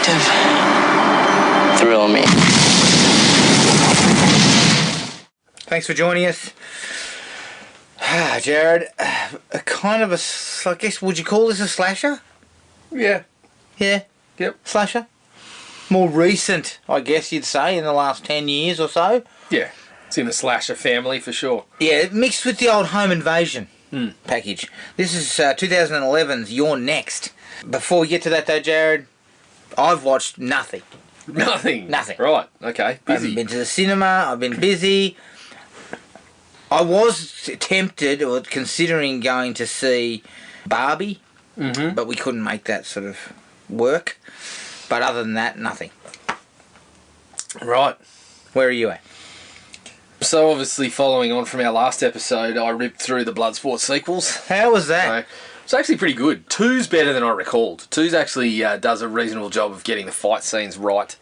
detective. Thrill me. Thanks for joining us. Jared, a kind of a, I guess, would you call this a slasher? Yeah. Yeah? Yep. Slasher? More recent, I guess you'd say, in the last 10 years or so. Yeah. It's in the slasher family for sure. Yeah, mixed with the old Home Invasion package. This is 2011's You're Next. Before we get to that though, Jared, I've watched nothing. Nothing. Nothing. Right. Okay. I Busy. haven't been to the cinema, I've been busy. I was tempted or considering going to see Barbie, but we couldn't make that sort of work. But other than that, nothing. Right. Where are you at? So obviously, following on from our last episode, I ripped through the Bloodsport sequels. How was that? So it's actually pretty good. 2's better than I recalled. 2's actually does a reasonable job of getting the fight scenes right.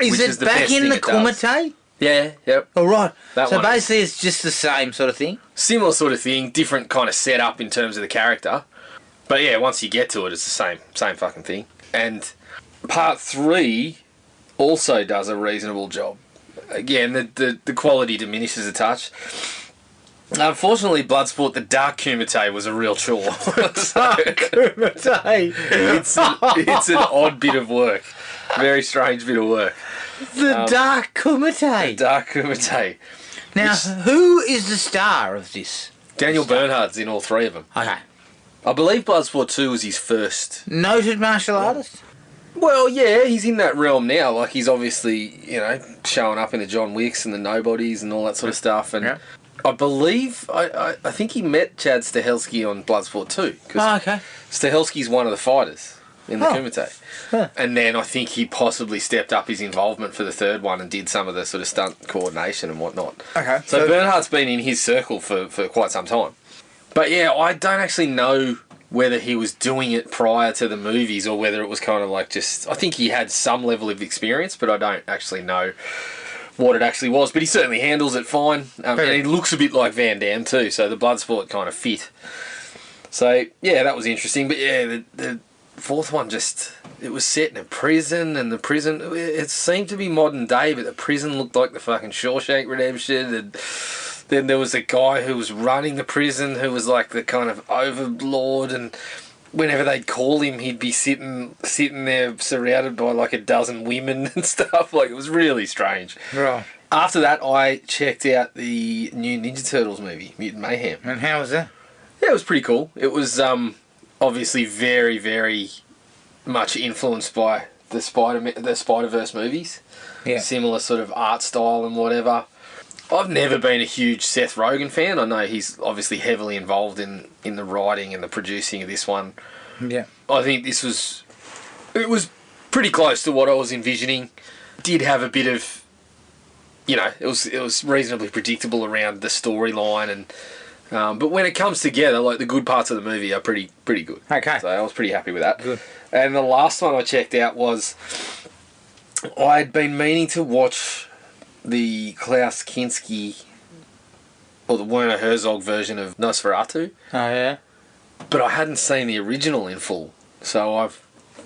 Is which it is the back best in thing the it does. Kumite? Yeah, yep. Oh, right. That so one. basically it's just the same sort of thing? Similar sort of thing, different kind of setup in terms of the character. But yeah, once you get to it, it's the same fucking thing. And part 3 also does a reasonable job. Again, the quality diminishes a touch. Unfortunately, Bloodsport, the Dark Kumite was a real chore. Kumite? It's an odd bit of work. Very strange bit of work. The Dark Kumite? Dark Kumite. Now, who is the star of this? Daniel Bernhardt's in all 3 of them. Okay. I believe Bloodsport 2 was his first. Noted martial artist? Well, yeah, he's in that realm now. Like, he's obviously, showing up in the John Wicks and the Nobodies and all that sort of stuff. And I believe, I think he met Chad Stahelski on Bloodsport 2. Because okay. Stahelski's one of the fighters in the Kumite. Huh. And then I think he possibly stepped up his involvement for the 3rd one and did some of the sort of stunt coordination and whatnot. Okay. So Bernhardt's been in his circle for quite some time. But yeah, I don't actually know whether he was doing it prior to the movies or whether it was kind of like just... I think he had some level of experience, but I don't actually know what it actually was. But he certainly handles it fine. And he looks a bit like Van Damme too, so the Bloodsport kind of fit. So, yeah, that was interesting. But yeah, the 4th one just... It was set in a prison, and the prison... It seemed to be modern day, but the prison looked like the fucking Shawshank Redemption, and... Then there was a guy who was running the prison who was like the kind of overlord, and whenever they'd call him, he'd be sitting there surrounded by like a dozen women and stuff. Like, it was really strange. Right. After that, I checked out the new Ninja Turtles movie, Mutant Mayhem. And how was that? Yeah, it was pretty cool. It was obviously very, very much influenced by the Spider-Verse movies. Yeah. Similar sort of art style and whatever. I've never been a huge Seth Rogen fan. I know he's obviously heavily involved in the writing and the producing of this one. Yeah. I think it was pretty close to what I was envisioning. Did have a bit of, it was reasonably predictable around the storyline, and but when it comes together, like the good parts of the movie are pretty good. Okay. So I was pretty happy with that. Good. And the last one I checked out was, I'd been meaning to watch the Klaus Kinski or the Werner Herzog version of Nosferatu. Oh, yeah? But I hadn't seen the original in full. So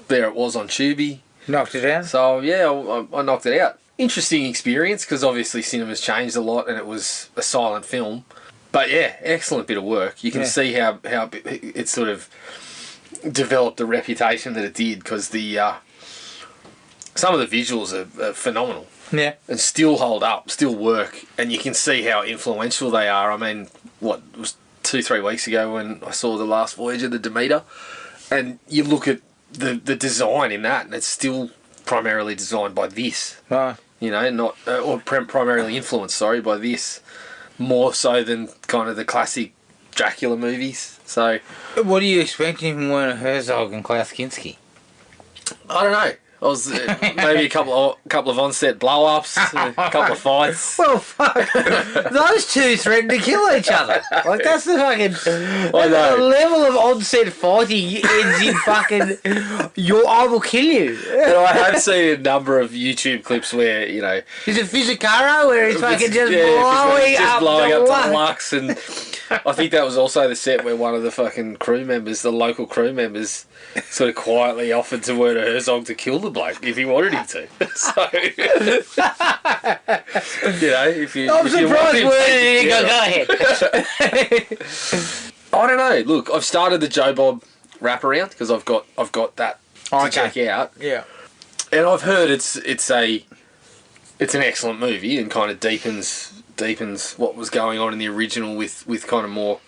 there it was on Tubi. Knocked it out? So yeah, I knocked it out. Interesting experience, because obviously cinema's changed a lot and it was a silent film. But yeah, excellent bit of work. You can see how it sort of developed the reputation that it did, because some of the visuals are phenomenal. Yeah. And still hold up, still work, and you can see how influential they are. I mean, it was 2-3 weeks ago when I saw The Last Voyage of the Demeter, and you look at the design in that, and it's still primarily designed by this. Right. Primarily influenced, by this, more so than kind of the classic Dracula movies. So, What are you expecting from Werner Herzog and Klaus Kinski? I don't know. I was maybe a couple of on-set blow-ups, a couple of fights. Well, fuck. Those two threaten to kill each other. Like, that's the fucking... I know. The level of on-set fighting ends in fucking... I will kill you. And I have seen a number of YouTube clips where, Is it Fizicaro where he's fucking just blowing up the the lux, and I think that was also the set where one of the fucking crew members, the local crew members, sort of quietly offered to Werner Herzog to kill the bloke if he wanted him to. So, if you... I'm if you surprised want him Werner... Go ahead. I don't know. Look, I've started the Joe Bob wraparound because I've got that to check out. Yeah. And I've heard it's an excellent movie and kind of deepens what was going on in the original with kind of more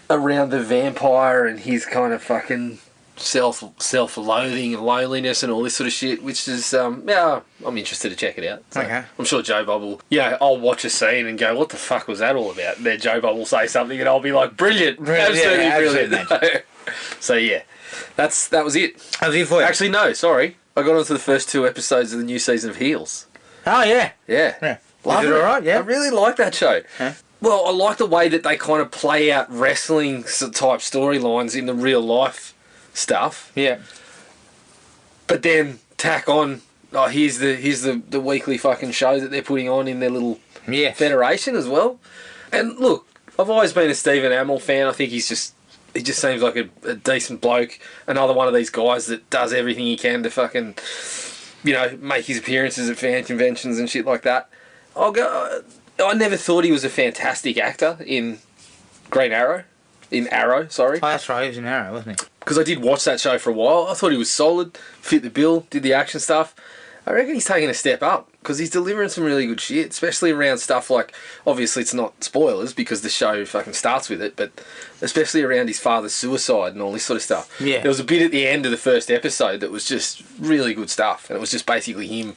around the vampire and his kind of fucking self-loathing and loneliness and all this sort of shit, which is I'm interested to check it out. So Okay. I'm sure Joe Bob will, I'll watch a scene and go, what the fuck was that all about? And then Joe Bob will say something and I'll be like, brilliant, absolutely brilliant. So yeah, that was it. That was it for you? Actually, no, sorry. I got onto the first 2 episodes of the new season of Heels. Oh, yeah. Yeah. Is it alright? Yeah. I really like that show. Huh? Well, I like the way that they kind of play out wrestling type storylines in the real life stuff. Yeah. But then tack on, here's the weekly fucking show that they're putting on in their little federation as well. And look, I've always been a Stephen Amell fan. I think he just seems like a decent bloke. Another one of these guys that does everything he can to fucking, make his appearances at fan conventions and shit like that. I never thought he was a fantastic actor in Green Arrow. In Arrow, sorry. Oh, that's right. He was in Arrow, wasn't he? Because I did watch that show for a while. I thought he was solid, fit the bill, did the action stuff. I reckon he's taking a step up because he's delivering some really good shit, especially around stuff like, obviously it's not spoilers because the show fucking starts with it, but especially around his father's suicide and all this sort of stuff. Yeah. There was a bit at the end of the first episode that was just really good stuff, and it was just basically him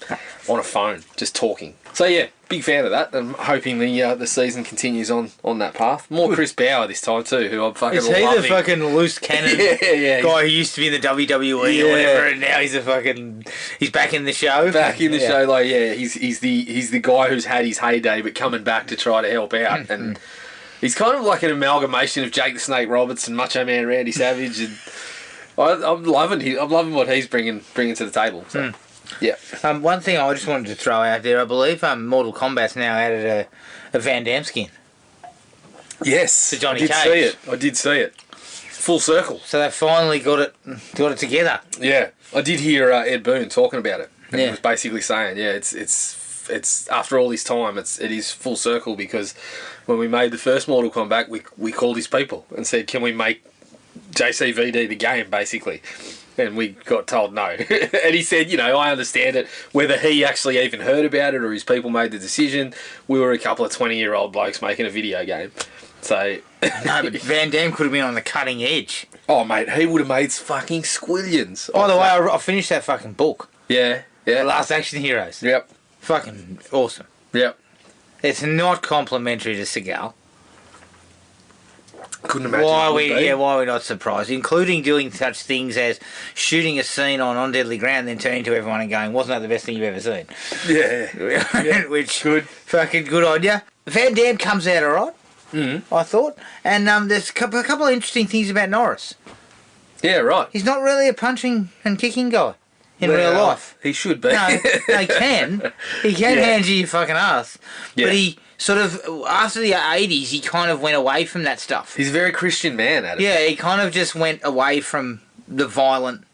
on a phone, just talking. So yeah, big fan of that, and hoping the season continues on that path. More Chris Bauer this time too, who I'm fucking loving. Is he the fucking loose cannon guy who used to be in the WWE or whatever, and now he's back in the show? Back in the show, he's the guy who's had his heyday but coming back to try to help out, and he's kind of like an amalgamation of Jake the Snake Roberts and Macho Man Randy Savage, and I'm loving what he's bringing to the table. So. Yeah. One thing I just wanted to throw out there, I believe Mortal Kombat's now added a Van Damme skin. Yes, to Johnny Cage. I did see it. Full circle. So they finally got it together. Yeah, I did hear Ed Boon talking about it. And he Yeah. was basically saying, it's after all this time, it is full circle because when we made the first Mortal Kombat, we called his people and said, can we make JCVD the game, basically? And we got told no. And he said, I understand it. Whether he actually even heard about it or his people made the decision, we were a couple of 20-year-old blokes making a video game. So... No, but Van Damme could have been on the cutting edge. Oh, mate, he would have made fucking squillions. By the way, I finished that fucking book. Yeah. The Last Action Heroes. Yep. Fucking awesome. Yep. It's not complimentary to Seagal. Couldn't imagine. Why are we not surprised? Including doing such things as shooting a scene on Deadly Ground, then turning to everyone and going, "Wasn't that the best thing you've ever seen?" Yeah. Which good. Fucking good on you. Van Damme comes out alright. Mm-hmm. I thought, and there's a couple of interesting things about Norris. Yeah, right. He's not really a punching and kicking guy in real life. He should be. No, he can. He can hand you your fucking ass. Yeah. But he sort of, after the 80s, he kind of went away from that stuff. He's a very Christian man, Adam. Yeah, he kind of just went away from the violent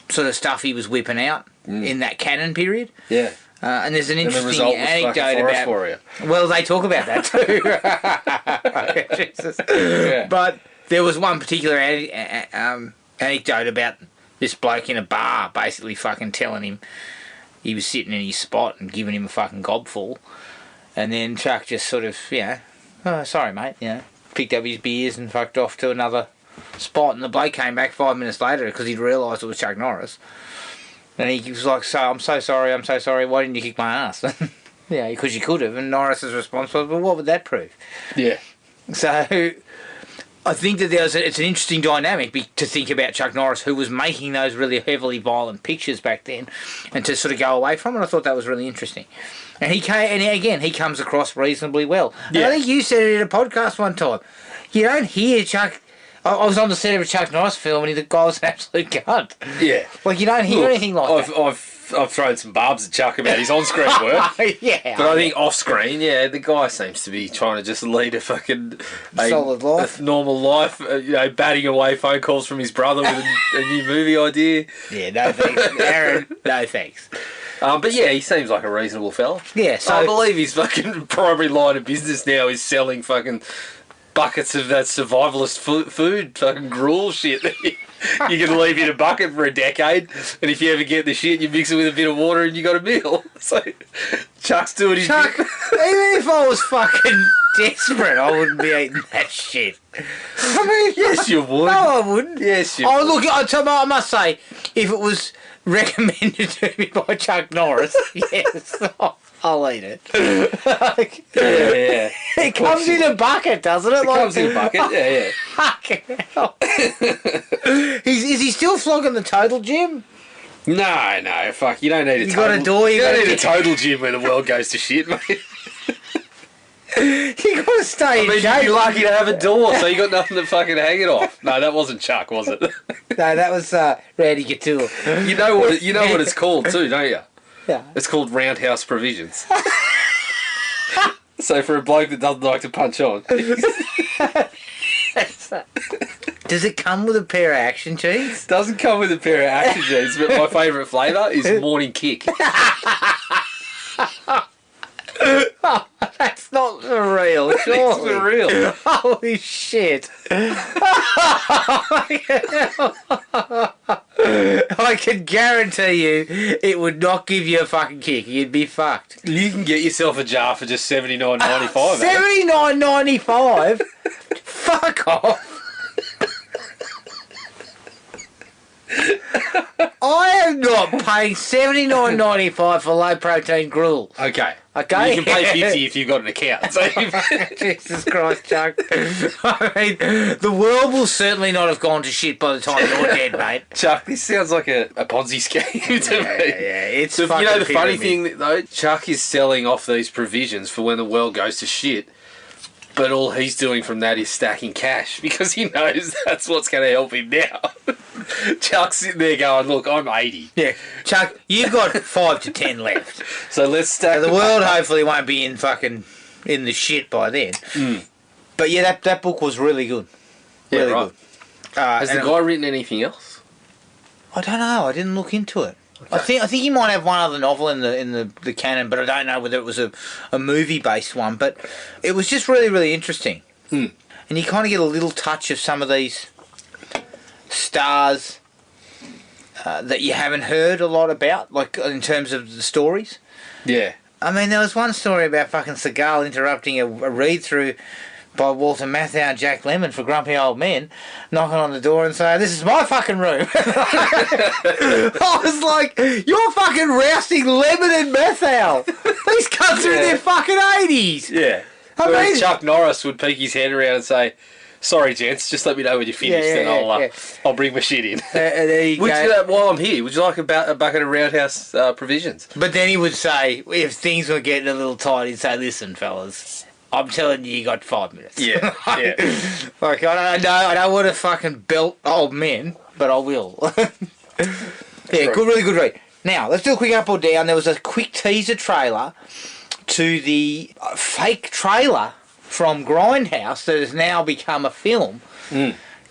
sort of stuff he was whipping out in that canon period. Yeah. And there's an interesting result was anecdote about... Warrior. Well, they talk about that too. Jesus. Yeah. But there was one particular anecdote about this bloke in a bar basically fucking telling him he was sitting in his spot and giving him a fucking gobful. And then Chuck just sort of, oh, sorry, mate, picked up his beers and fucked off to another spot. And the bloke came back 5 minutes later because he'd realised it was Chuck Norris. And he was like, I'm so sorry, why didn't you kick my ass? Because you could have. And Norris's response was, well, what would that prove? Yeah. So I think that it's an interesting dynamic to think about Chuck Norris, who was making those really heavily violent pictures back then, and to sort of go away from it. I thought that was really interesting. And he comes across reasonably well. Yeah. And I think you said it in a podcast one time. You don't hear Chuck... I was on the set of a Chuck Norris film and the guy was an absolute cunt. Yeah. Like, you don't hear anything like that. I've I've thrown some barbs at Chuck about his on-screen work. Yeah. But I think off-screen, yeah, the guy seems to be trying to just lead a fucking... solid life. A normal life, batting away phone calls from his brother with a new movie idea. Yeah, no thanks. Aaron, no thanks. But yeah, he seems like a reasonable fella. Yeah, so... I believe his fucking primary line of business now is selling fucking buckets of that survivalist food, fucking gruel shit. You can leave in a bucket for a decade, and if you ever get the shit, you mix it with a bit of water and you got a meal. So, Chuck's doing his... Chuck, even if I was fucking desperate, I wouldn't be eating that shit. I mean... Yes, you would. No, I wouldn't. Yes, you would. would. Look, I must say, if it was recommended to me by Chuck Norris, yes, I'll eat it. Yeah. It comes in a bucket, doesn't it? It comes in a bucket, yeah. Fucking hell. Is he still flogging the total gym? No, fuck, you don't need a You total... got a door, you don't need a total gym when the world goes to shit, mate. You got to stay in shape. You're lucky to have a door, so you got nothing to fucking hang it off. No, that wasn't Chuck, was it? No, that was Randy Couture. You know what it's called too, don't you? Yeah. It's called Roundhouse Provisions. So for a bloke that doesn't like to punch on. Does it come with a pair of action jeans? Doesn't come with a pair of action jeans, but my favourite flavour is Morning Kick. That's not for real, surely. It's for real. Holy shit. I can guarantee you it would not give you a fucking kick. You'd be fucked. You can get yourself a jar for just $79.95. $79.95? Fuck off. I am not paying $79.95 for low protein gruel. Okay. Okay. You can pay $50 if you've got an account. So Jesus Christ, Chuck. I mean, the world will certainly not have gone to shit by the time you're dead, mate. Chuck, this sounds like a Ponzi scheme to me. Yeah, it's so, fucking the funny pyramid. thing, though, Chuck is selling off these provisions for when the world goes to shit, but all he's doing from that is stacking cash because he knows that's what's going to help him now. Chuck's sitting there going, look, I'm 80. Yeah. Chuck, you've got 5 to 10 left. So let's stack The world hopefully won't be in the shit by then. But yeah, that book was really good. Really right. good. Has the guy written anything else? I don't know. I didn't look into it. Okay. I think he might have one other novel in the canon, but I don't know whether it was a movie based one. But it was just really, really interesting. And you kind of get a little touch of some of these stars that you haven't heard a lot about, like in terms of the stories. Yeah. I mean, there was one story about fucking Seagal interrupting a read-through by Walter Matthau and Jack Lemmon for Grumpy Old Men, knocking on the door and saying, "This is my fucking room." I was like, "You're fucking rousting Lemmon and Matthau. These cunts are in their fucking 80s." Yeah. I mean, Chuck Norris would peek his head around and say, "Sorry, gents, just let me know when you're finished, and I'll bring my shit in." There you go. While I'm here, would you like a bucket of Roundhouse provisions? But then he would say, if things were getting a little tight, he'd say, "Listen, fellas, I'm telling you, you got 5 minutes." Yeah, yeah. Like, I don't want to fucking belt old men, but I will. Yeah, good, really good read. Now, let's do a quick up or down. There was a quick teaser trailer to the fake trailer from Grindhouse that has now become a film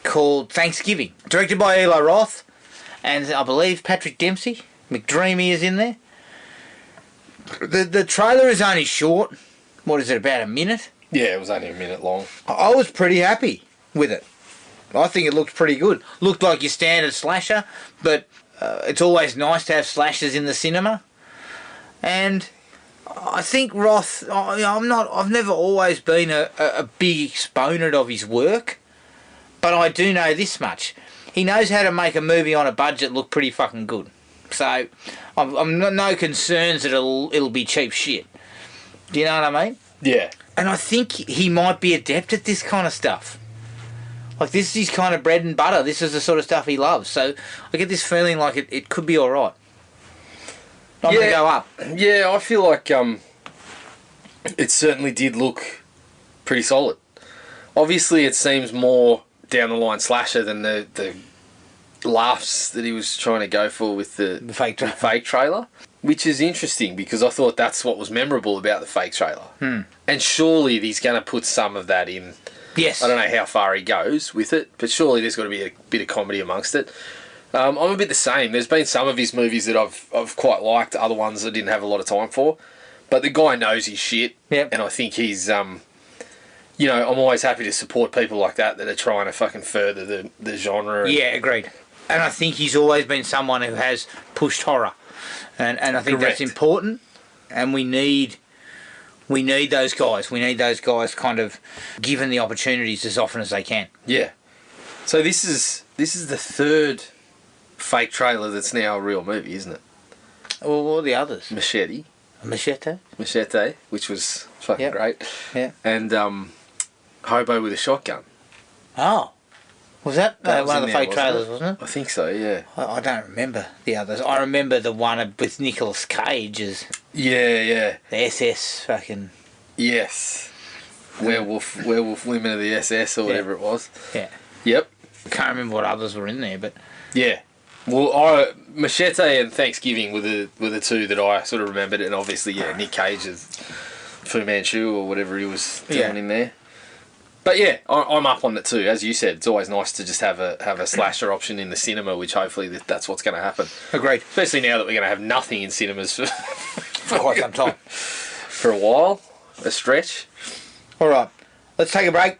called Thanksgiving. Directed by Eli Roth, and I believe Patrick Dempsey. McDreamy is in there. The trailer is only short. What is it, about a minute? Yeah, it was only a minute long. I was pretty happy with it. I think it looked pretty good. Looked like your standard slasher, but it's always nice to have slashers in the cinema. And I think Roth, I've never always been a big exponent of his work, but I do know this much. He knows how to make a movie on a budget look pretty fucking good. So I'm no concerns that it'll be cheap shit. Do you know what I mean? Yeah. And I think he might be adept at this kind of stuff. Like, this is his kind of bread and butter. This is the sort of stuff he loves. So I get this feeling like it could be alright. Not going to go up. Yeah, I feel like it certainly did look pretty solid. Obviously, it seems more down the line slasher than the laughs that he was trying to go for with the fake trailer. fake trailer, which is interesting because I thought that's what was memorable about the fake trailer. And surely he's going to put some of that in. Yes. I don't know how far he goes with it, but surely there's got to be a bit of comedy amongst it. I'm a bit the same. There's been some of his movies that I've quite liked, other ones I didn't have a lot of time for. But the guy knows his shit, and I think he's, I'm always happy to support people like that are trying to fucking further the genre. Yeah, agreed. And I think he's always been someone who has pushed horror. And I think Correct. that's important. And we need those guys. We need those guys kind of given the opportunities as often as they can. Yeah. So this is the third fake trailer that's now a real movie, isn't it? Well, what are the others? Machete, which was fucking great. Yeah. And Hobo with a Shotgun. Oh. Was that, That was one of in the there, fake trailers, wasn't it? I think so, yeah. I don't remember the others. I remember the one with Nicolas Cage as Yeah. the SS fucking... Yes. Werewolf Women of the SS or whatever it was. Yeah. Yep. Can't remember what others were in there, but... Yeah. Well, Machete and Thanksgiving were the two that I sort of remembered, and obviously, Nick Cage as Fu Manchu or whatever he was doing in there. But yeah, I'm up on it too. As you said, it's always nice to just have a slasher option in the cinema, which hopefully that's what's going to happen. Agreed. Especially now that we're going to have nothing in cinemas For quite some time. for a while, a stretch. All right, let's take a break.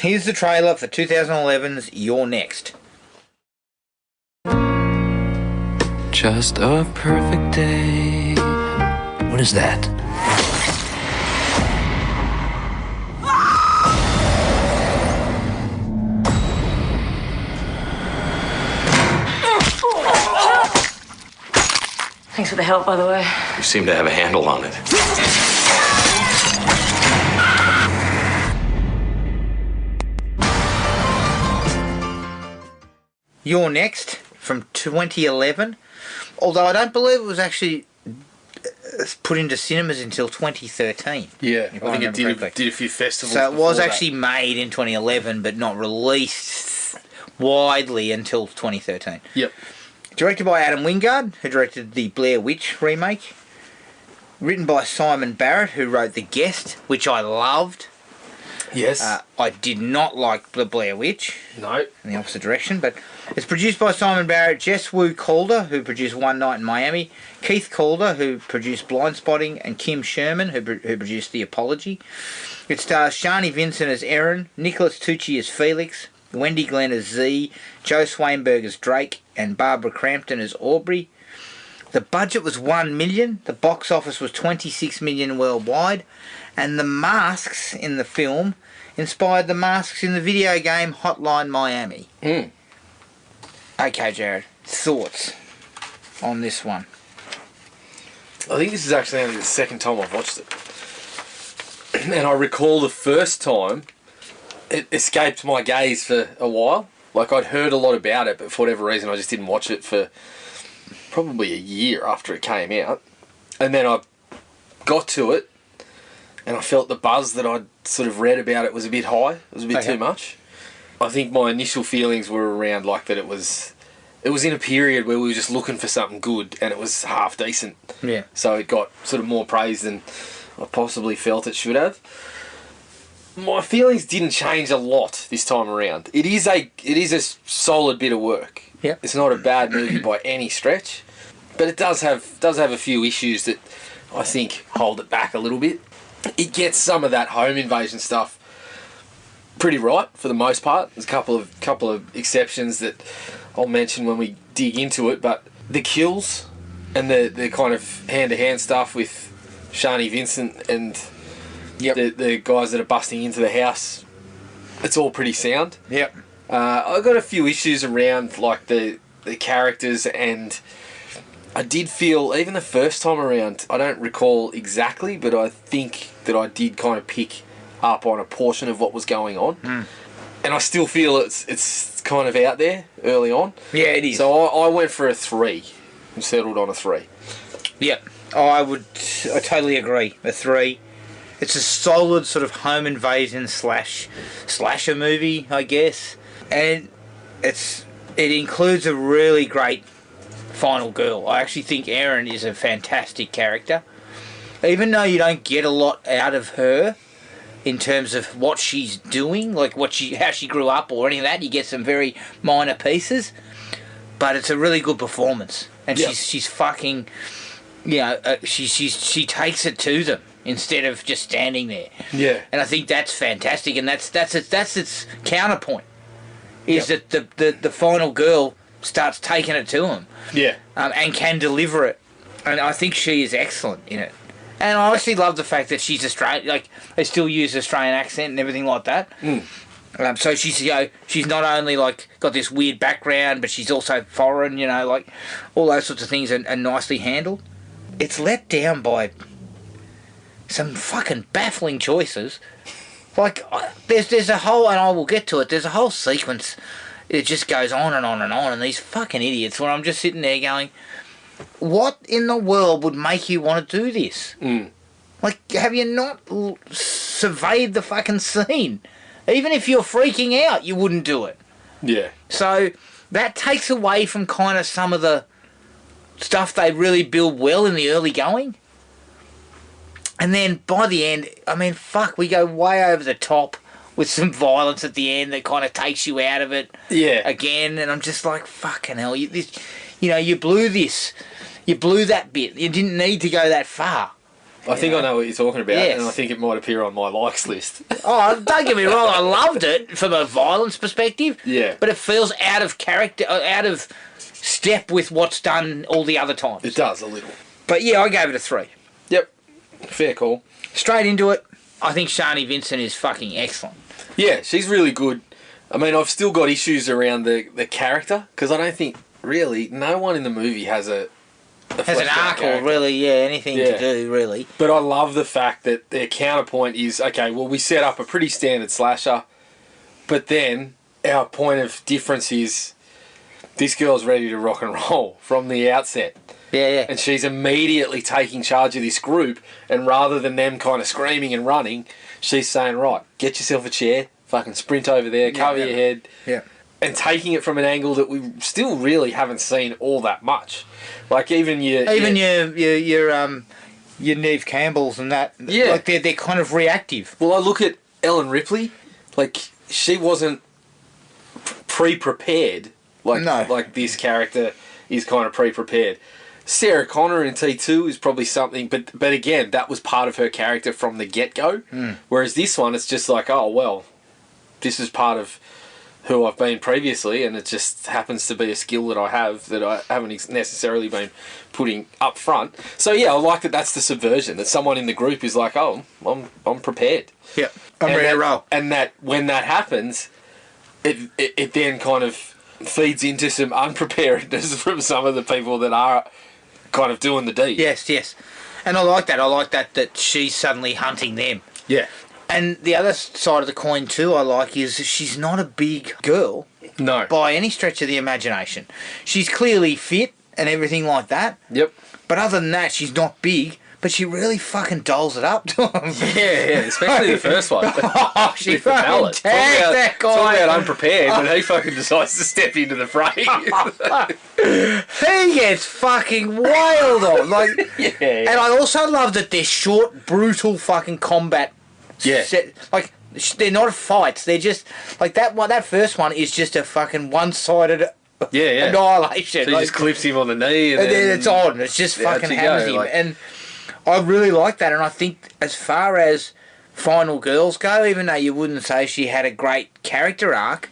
Here's the trailer for 2011's You're Next. Just a perfect day. What is that? Thanks for the help, by the way. You seem to have a handle on it. You're Next from 2011. Although I don't believe it was actually put into cinemas until 2013. Yeah, if I think it remember did a few festivals. So it was before that. actually made in 2011, but not released widely until 2013. Yep. Directed by Adam Wingard, who directed the Blair Witch remake. Written by Simon Barrett, who wrote The Guest, which I loved. Yes. I did not like The Blair Witch. No. In the opposite direction, but it's produced by Simon Barrett, Jess Wu Calder, who produced One Night in Miami, Keith Calder, who produced Blindspotting, and Kim Sherman, who produced The Apology. It stars Shani Vincent as Erin, Nicholas Tucci as Felix, Wendy Glenn as Z, Joe Swainberg as Drake, and Barbara Crampton as Aubrey. The budget was $1 million, the box office was $26 million worldwide, and the masks in the film inspired the masks in the video game Hotline Miami. Okay, Jared, thoughts on this one? I think this is actually only the second time I've watched it. And I recall the first time it escaped my gaze for a while. Like, I'd heard a lot about it, but for whatever reason I just didn't watch it for probably a year after it came out. And then I got to it, and I felt the buzz that I'd sort of read about it was a bit high. It was a bit too much. I think my initial feelings were around like that it was in a period where we were just looking for something good, and it was half decent. Yeah. So it got sort of more praise than I possibly felt it should have. My feelings didn't change a lot this time around. It is a solid bit of work. Yep. It's not a bad movie by any stretch, but it does have a few issues that I think hold it back a little bit. It gets some of that home invasion stuff pretty right for the most part. There's a couple of exceptions that I'll mention when we dig into it, but the kills and the kind of hand-to-hand stuff with Shani Vincent and the guys that are busting into the house, it's all pretty sound. Yep. I've got a few issues around like the characters, and I did feel, even the first time around, I don't recall exactly, but I think that I did kind of pick up on a portion of what was going on. And I still feel it's kind of out there early on. Yeah, it is. So I went for a 3 and settled on a 3. Yep. I totally agree. A 3. It's a solid sort of home invasion slasher movie, I guess. And it's it includes a really great final girl. I actually think Erin is a fantastic character. Even though you don't get a lot out of her in terms of what she's doing, like how she grew up or any of that, you get some very minor pieces, but it's a really good performance. And she's fucking, she takes it to them instead of just standing there. Yeah. And I think that's fantastic, and that's its counterpoint. Is that the final girl starts taking it to him. Yeah. And can deliver it. And I think she is excellent in it. And I actually love the fact that she's Australian. Like, they still use Australian accent and everything like that. So she's, she's not only, like, got this weird background, but she's also foreign, like, all those sorts of things are nicely handled. It's let down by some fucking baffling choices. Like, there's a whole, and I will get to it, there's a whole sequence. It just goes on and on and on, and these fucking idiots, where I'm just sitting there going, what in the world would make you want to do this? Like, have you not surveyed the fucking scene? Even if you're freaking out, you wouldn't do it. Yeah. So, that takes away from kind of some of the stuff they really build well in the early going. And then by the end, I mean, fuck, we go way over the top with some violence at the end that kind of takes you out of it. Yeah. Again, and I'm just like, fucking hell, you blew this. You blew that bit. You didn't need to go that far. I think I know what you're talking about, Yes. and I think it might appear on my likes list. Oh, don't get me wrong, I loved it from a violence perspective. Yeah. But it feels out of character, out of step with what's done all the other times. It does, a little. But yeah, I gave it a 3. Yep. Fair call. Straight into it, I think Shani Vincent is fucking excellent. Yeah, she's really good. I mean, I've still got issues around the character, because I don't think, really, no one in the movie has an arc or really, anything to do, really. But I love the fact that their counterpoint is, okay, well, we set up a pretty standard slasher, but then our point of difference is this girl's ready to rock and roll from the outset. Yeah. And she's immediately taking charge of this group, and rather than them kind of screaming and running, she's saying, right, get yourself a chair, fucking sprint over there, cover your head. Yeah. And taking it from an angle that we still really haven't seen all that much. Like even your Neve Campbell's and that. Yeah. Like they're kind of reactive. Well, I look at Ellen Ripley, like she wasn't pre-prepared. Like this character is kind of pre-prepared. Sarah Connor in T2 is probably something, but again, that was part of her character from the get-go. Whereas this one, it's just like, oh, well, this is part of who I've been previously, and it just happens to be a skill that I have that I haven't necessarily been putting up front. So yeah, I like that that's the subversion, that someone in the group is like, oh, I'm prepared. Yeah, I'm ready to roll. And that when that happens, it then kind of feeds into some unpreparedness from some of the people that are kind of doing the deed. Yes. And I like that she's suddenly hunting them. Yeah. And the other side of the coin too I like is she's not a big girl. No. By any stretch of the imagination. She's clearly fit and everything like that. Yep. But other than that, she's not big. But she really fucking dolls it up to him. Yeah, especially the first one. Oh, she With the fucking mallet. tagged that guy. Talk about unprepared, but he fucking decides to step into the fray. He gets fucking wailed on. Like, Yeah. And I also love that they're short, brutal fucking combat. Yeah. Like, they're not fights. They're just like that one. That first one is just a fucking one-sided annihilation. So he just clips him on the knee, and then it's on. It's just fucking hammers him. Like, and I really like that. And I think as far as Final Girls go, even though you wouldn't say she had a great character arc,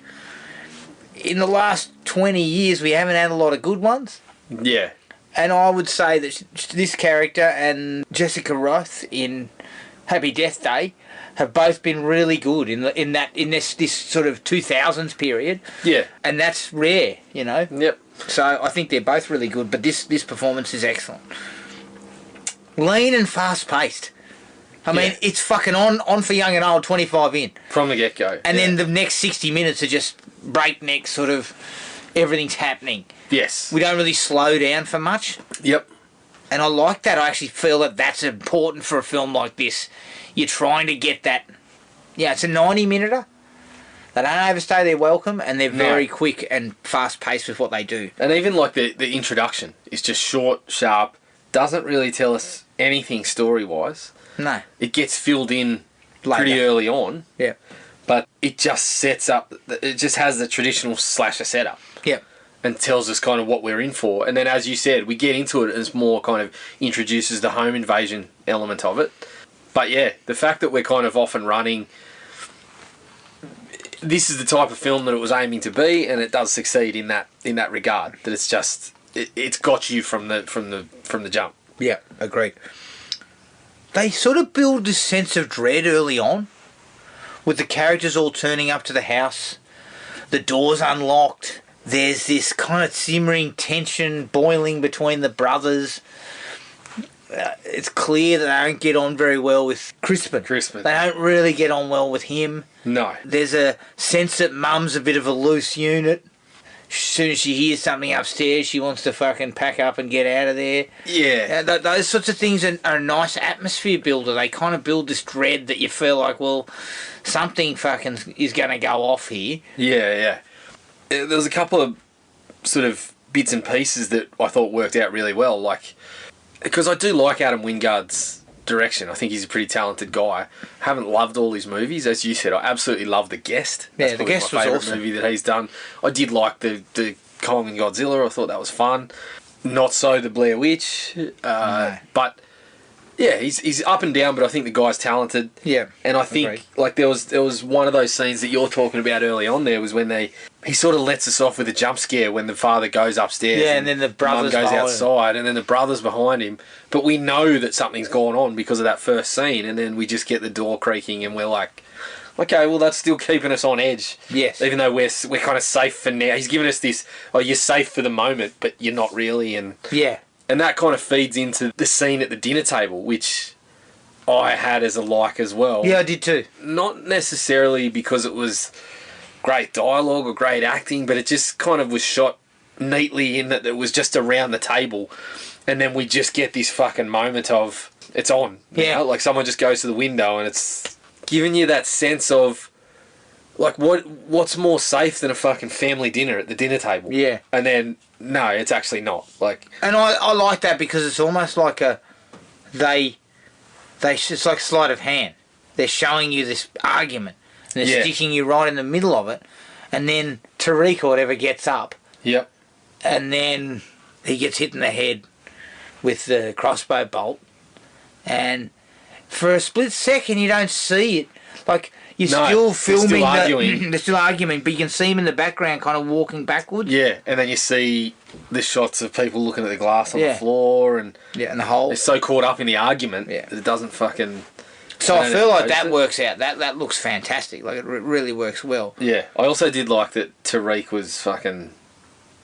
in the last 20 years we haven't had a lot of good ones. yeah. And I would say that this character and Jessica Roth in Happy Death Day have both been really good in this sort of 2000s period. Yeah. And that's rare, Yep. So I think they're both really good, but this performance is excellent. Lean and fast paced. I mean, it's fucking on for young and old, 25 in. From the get-go. And then the next 60 minutes are just breakneck sort of everything's happening. Yes. We don't really slow down for much. Yep. And I like that. I actually feel that that's important for a film like this. You're trying to get that... Yeah, it's a 90-minuter. They don't overstay their welcome, and they're No. very quick and fast-paced with what they do. And even like the introduction is just short, sharp, doesn't really tell us anything story-wise. No. It gets filled in Later. pretty early on, Yeah. but it just sets up, it just has the traditional slasher setup. Yeah. And tells us kind of what we're in for. And then, as you said, we get into it as more kind of introduces the home invasion element of it. But yeah, the fact that we're kind of off and running, this is the type of film that it was aiming to be, and it does succeed in that regard. That it's just it's got you from the jump. Yeah, agreed. They sort of build this sense of dread early on, with the characters all turning up to the house, the door's unlocked. There's this kind of simmering tension boiling between the brothers. It's clear that they don't get on very well with Crispin. They don't really get on well with him. No. There's a sense that Mum's a bit of a loose unit. As soon as she hears something upstairs, she wants to fucking pack up and get out of there. Yeah. Those sorts of things are a nice atmosphere builder. They kind of build this dread that you feel like, well, something fucking is going to go off here. Yeah. There was a couple of sort of bits and pieces that I thought worked out really well, like, because I do like Adam Wingard's direction. I think he's a pretty talented guy. Haven't loved all his movies, as you said. I absolutely love The Guest. That's Yeah, The Guest my was favourite awesome. movie that he's done. I did like the Kong and Godzilla. I thought that was fun. Not so the Blair Witch, No. but yeah, he's up and down. But I think the guy's talented. Yeah, and I think agreed. like there was one of those scenes that you're talking about early on. There was when he sort of lets us off with a jump scare when the father goes upstairs. Yeah, and then the brothers Mum goes behind him. outside, and then the brothers behind him. But we know that something's gone on because of that first scene, and then we just get the door creaking, and we're like, okay, well that's still keeping us on edge. Yes. Even though we're kind of safe for now. He's given us this, oh, you're safe for the moment, but you're not really, and that kind of feeds into the scene at the dinner table, which I had as a like as well. Yeah, I did too. Not necessarily because it was great dialogue or great acting, but it just kind of was shot neatly in that it was just around the table, and then we just get this fucking moment of it's on. Yeah. Like someone just goes to the window and it's giving you that sense of like what's more safe than a fucking family dinner at the dinner table? Yeah. And then no, it's actually not. Like, and I like that because it's almost like it's like sleight of hand. They're showing you this argument and they're sticking you right in the middle of it, and then Tariq or whatever gets up. Yep. And then he gets hit in the head with the crossbow bolt, and for a split second you don't see it. Like, you're still filming. They're still arguing. They're still arguing, but you can see him in the background kind of walking backwards. Yeah, and then you see the shots of people looking at the glass on the floor, and and the hole. they're so caught up in the argument that it doesn't fucking... So I feel like that works out. That looks fantastic. Like, it really works well. Yeah. I also did like that Tariq was fucking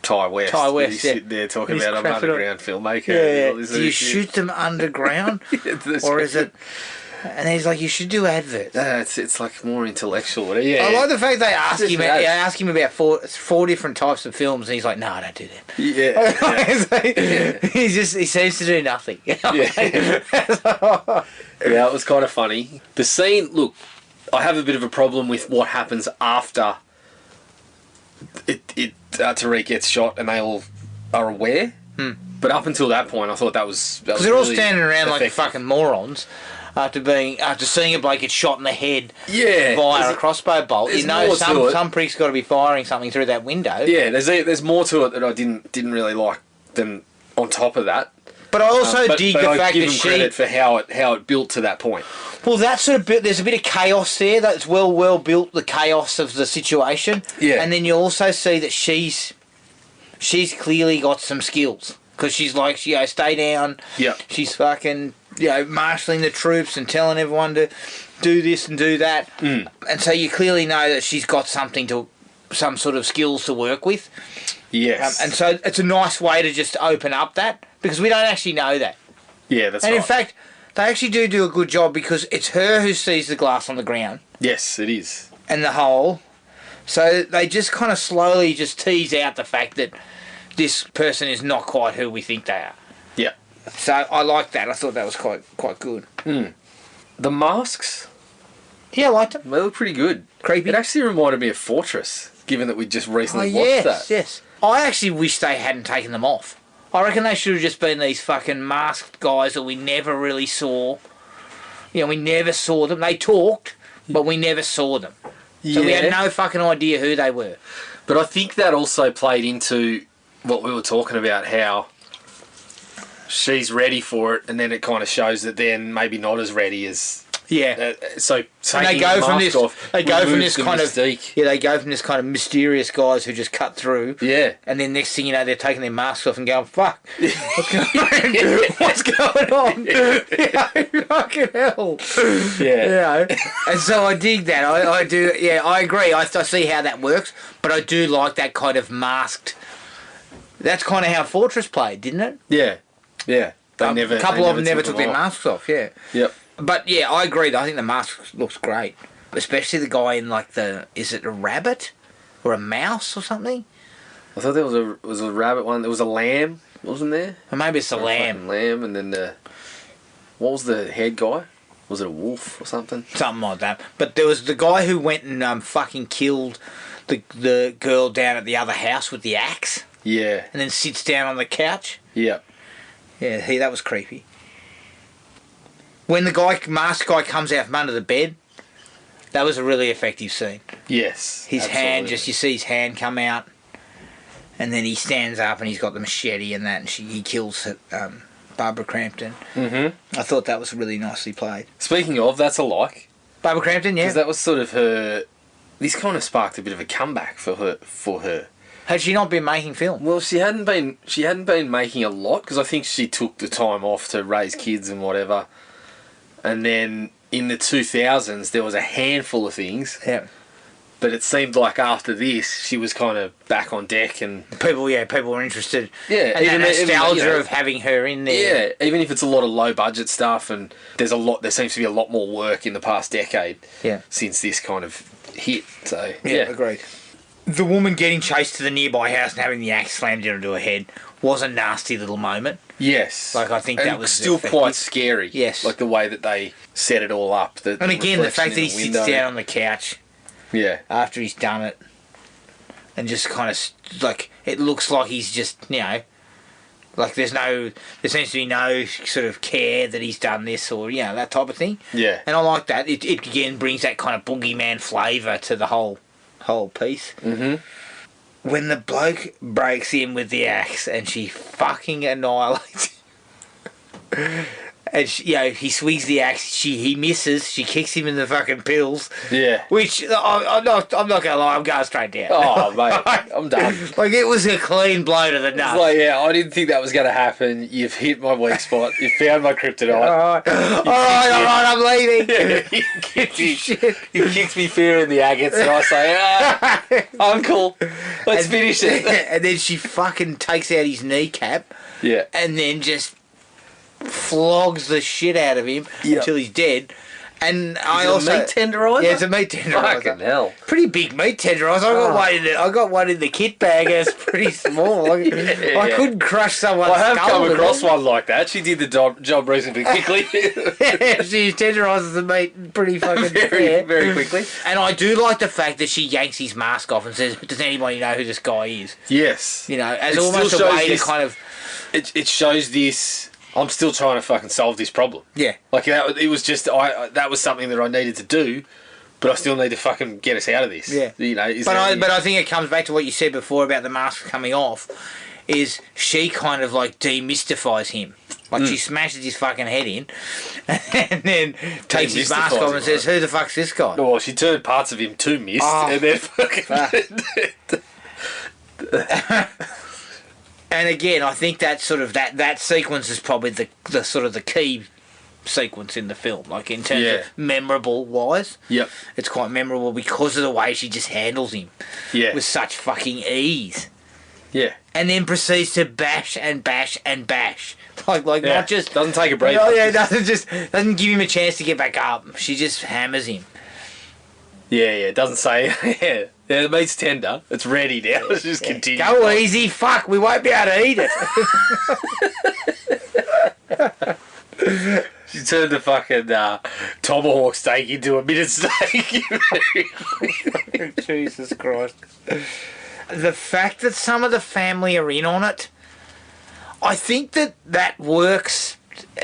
Ty West. Ty West, He's sitting there talking He's about I'm an crapping underground filmmaker. Yeah. and all this Do you shit. shoot them underground? Or is it... And he's like, you should do adverts. It's like more intellectual. Yeah. I like the fact they ask Just him. ads. They ask him about four different types of films, and he's like, "No, I don't do that." Yeah. It's like, he seems to do nothing. Yeah, it was kind of funny. The scene, look, I have a bit of a problem with what happens after Tariq gets shot and they all are aware. But up until that point, I thought that was because they're all really standing around effective. like fucking morons after seeing a bloke get shot in the head Yeah, via a crossbow bolt. You there's know, more to it. some prick's got to be firing something through that window. Yeah, there's more to it that I didn't really like than on top of that. But I also dig the I fact give that him credit for how it built to that point. Well, that's sort of there's a bit of chaos there. That's well built, the chaos of the situation. Yeah. And then you also see that she's clearly got some skills because she's like, stay down. Yeah. She's fucking marshalling the troops and telling everyone to do this and do that. And so you clearly know that she's got some sort of skills to work with. Yes. And so it's a nice way to just open up that because we don't actually know that. Yeah, that's And right. in fact, they actually do a good job because it's her who sees the glass on the ground Yes, it is. and the hole. So they just kind of slowly just tease out the fact that this person is not quite who we think they are. Yeah. So I like that. I thought that was quite good. The masks Yeah, I liked them. They look pretty good. Creepy. It actually reminded me of Fortress, given that we just recently yes, watched that. yes. I actually wish they hadn't taken them off. I reckon they should have just been these fucking masked guys that we never really saw. You know, we never saw them. They talked, but we never saw them. So we had no fucking idea who they were. But I think that also played into what we were talking about, how she's ready for it, and then it kind of shows that then maybe not as ready as... Yeah. So and they go from this. They go from this kind mystique. of. Yeah, they go from this kind of mysterious guys who just cut through. Yeah. And then next thing you know, they're taking their masks off and going, "Fuck, what's going on? What's going on? Yeah, fucking hell." Yeah. You know? And so I dig that. I do. Yeah, I agree. I see how that works, but I do like that kind of masked. That's kind of how Fortress played, didn't it? Yeah. Yeah. A couple of them never took their off. masks off. Yeah. Yep. But yeah, I agree. I think the mask looks great, especially the guy in like is it a rabbit or a mouse or something? I thought there was a rabbit one. There was a lamb, wasn't there? Or maybe it's a lamb. Lamb, and then what was the head guy? Was it a wolf or something? Something like that. But there was the guy who went and fucking killed the girl down at the other house with the axe, Yeah. and then sits down on the couch. Yeah. Yeah, that was creepy. When the masked guy comes out from under the bed, that was a really effective scene. Yes. His absolutely. hand, you see his hand come out, and then he stands up and he's got the machete and that, and he kills Barbara Crampton. Mm-hmm. I thought that was really nicely played. Speaking of, that's a like. Barbara Crampton, yeah. Because that was sort of her... This kind of sparked a bit of a comeback for her. Had she not been making film? Well, she hadn't been making a lot, because I think she took the time off to raise kids and whatever. And then in the 2000s, there was a handful of things. Yeah. But it seemed like after this, she was kind of back on deck, and people were interested. Yeah, and even that nostalgia you know, of having her in there. Yeah, even if it's a lot of low budget stuff, and there seems to be a lot more work in the past decade. Yeah. Since this kind of hit, so Yeah, agreed. The woman getting chased to the nearby house and having the axe slammed into her head was a nasty little moment. Yes. Like, I think and that was still effective. quite scary. Yes. Like the way that they set it all up. And again, the fact that he sits down on the couch after he's done it, and just kind of, like, it looks like he's just, you know, like there seems to be no sort of care that he's done this or, you know, that type of thing. Yeah. And I like that. It again brings that kind of boogeyman flavour to the whole piece. Mm-hmm. When the bloke breaks in with the axe and she fucking annihilates him. And he swings the axe. He misses. She kicks him in the fucking pills. Yeah. Which I'm not gonna lie. I'm going straight down. Oh mate, I'm done. Like, it was a clean blow to the nuts. It's like, yeah, I didn't think that was going to happen. You've hit my weak spot. You found my kryptonite. All right, I'm leaving. Yeah, you kicked me fair in the agates, and I say, Uncle, let's finish it. And then she fucking takes out his kneecap. Yeah. And then just flogs the shit out of him until he's dead. And I also meat tenderizer. Yeah, it's a meat tenderizer. Fucking hell! Pretty big meat tenderizer. I got one in the kit bag. And it's pretty small. I couldn't crush someone's I have skull come with across it. one like that. She did the job reasonably quickly. She tenderizes the meat pretty fucking very quickly. And I do like the fact that she yanks his mask off and says, "Does anybody know who this guy is?" Yes. You know, as It almost still a shows way this- to kind of It shows this. I'm still trying to fucking solve this problem. yeah. Like it was just that was something that I needed to do, but I still need to fucking get us out of this. Yeah. You know. But I think it comes back to what you said before about the mask coming off. Is she kind of like demystifies him? Like she smashes his fucking head in, and then takes his mask off and says, "Who the fuck's this guy?" Well, she turned parts of him to mist, and then fucking. And again, I think that sort of that sequence is probably the sort of the key sequence in the film. Like, in terms of memorable wise, Yep. it's quite memorable because of the way she just handles him Yeah. with such fucking ease. Yeah. And then proceeds to bash and bash and bash. Like Yeah. not just Doesn't take a break. doesn't give him a chance to get back up. She just hammers him. Yeah. It doesn't say. Yeah, the meat's tender. It's ready now. Let's just continue. Go easy, fuck. We won't be able to eat it. She turned the fucking tomahawk steak into a minute steak. Jesus Christ. The fact that some of the family are in on it, I think that works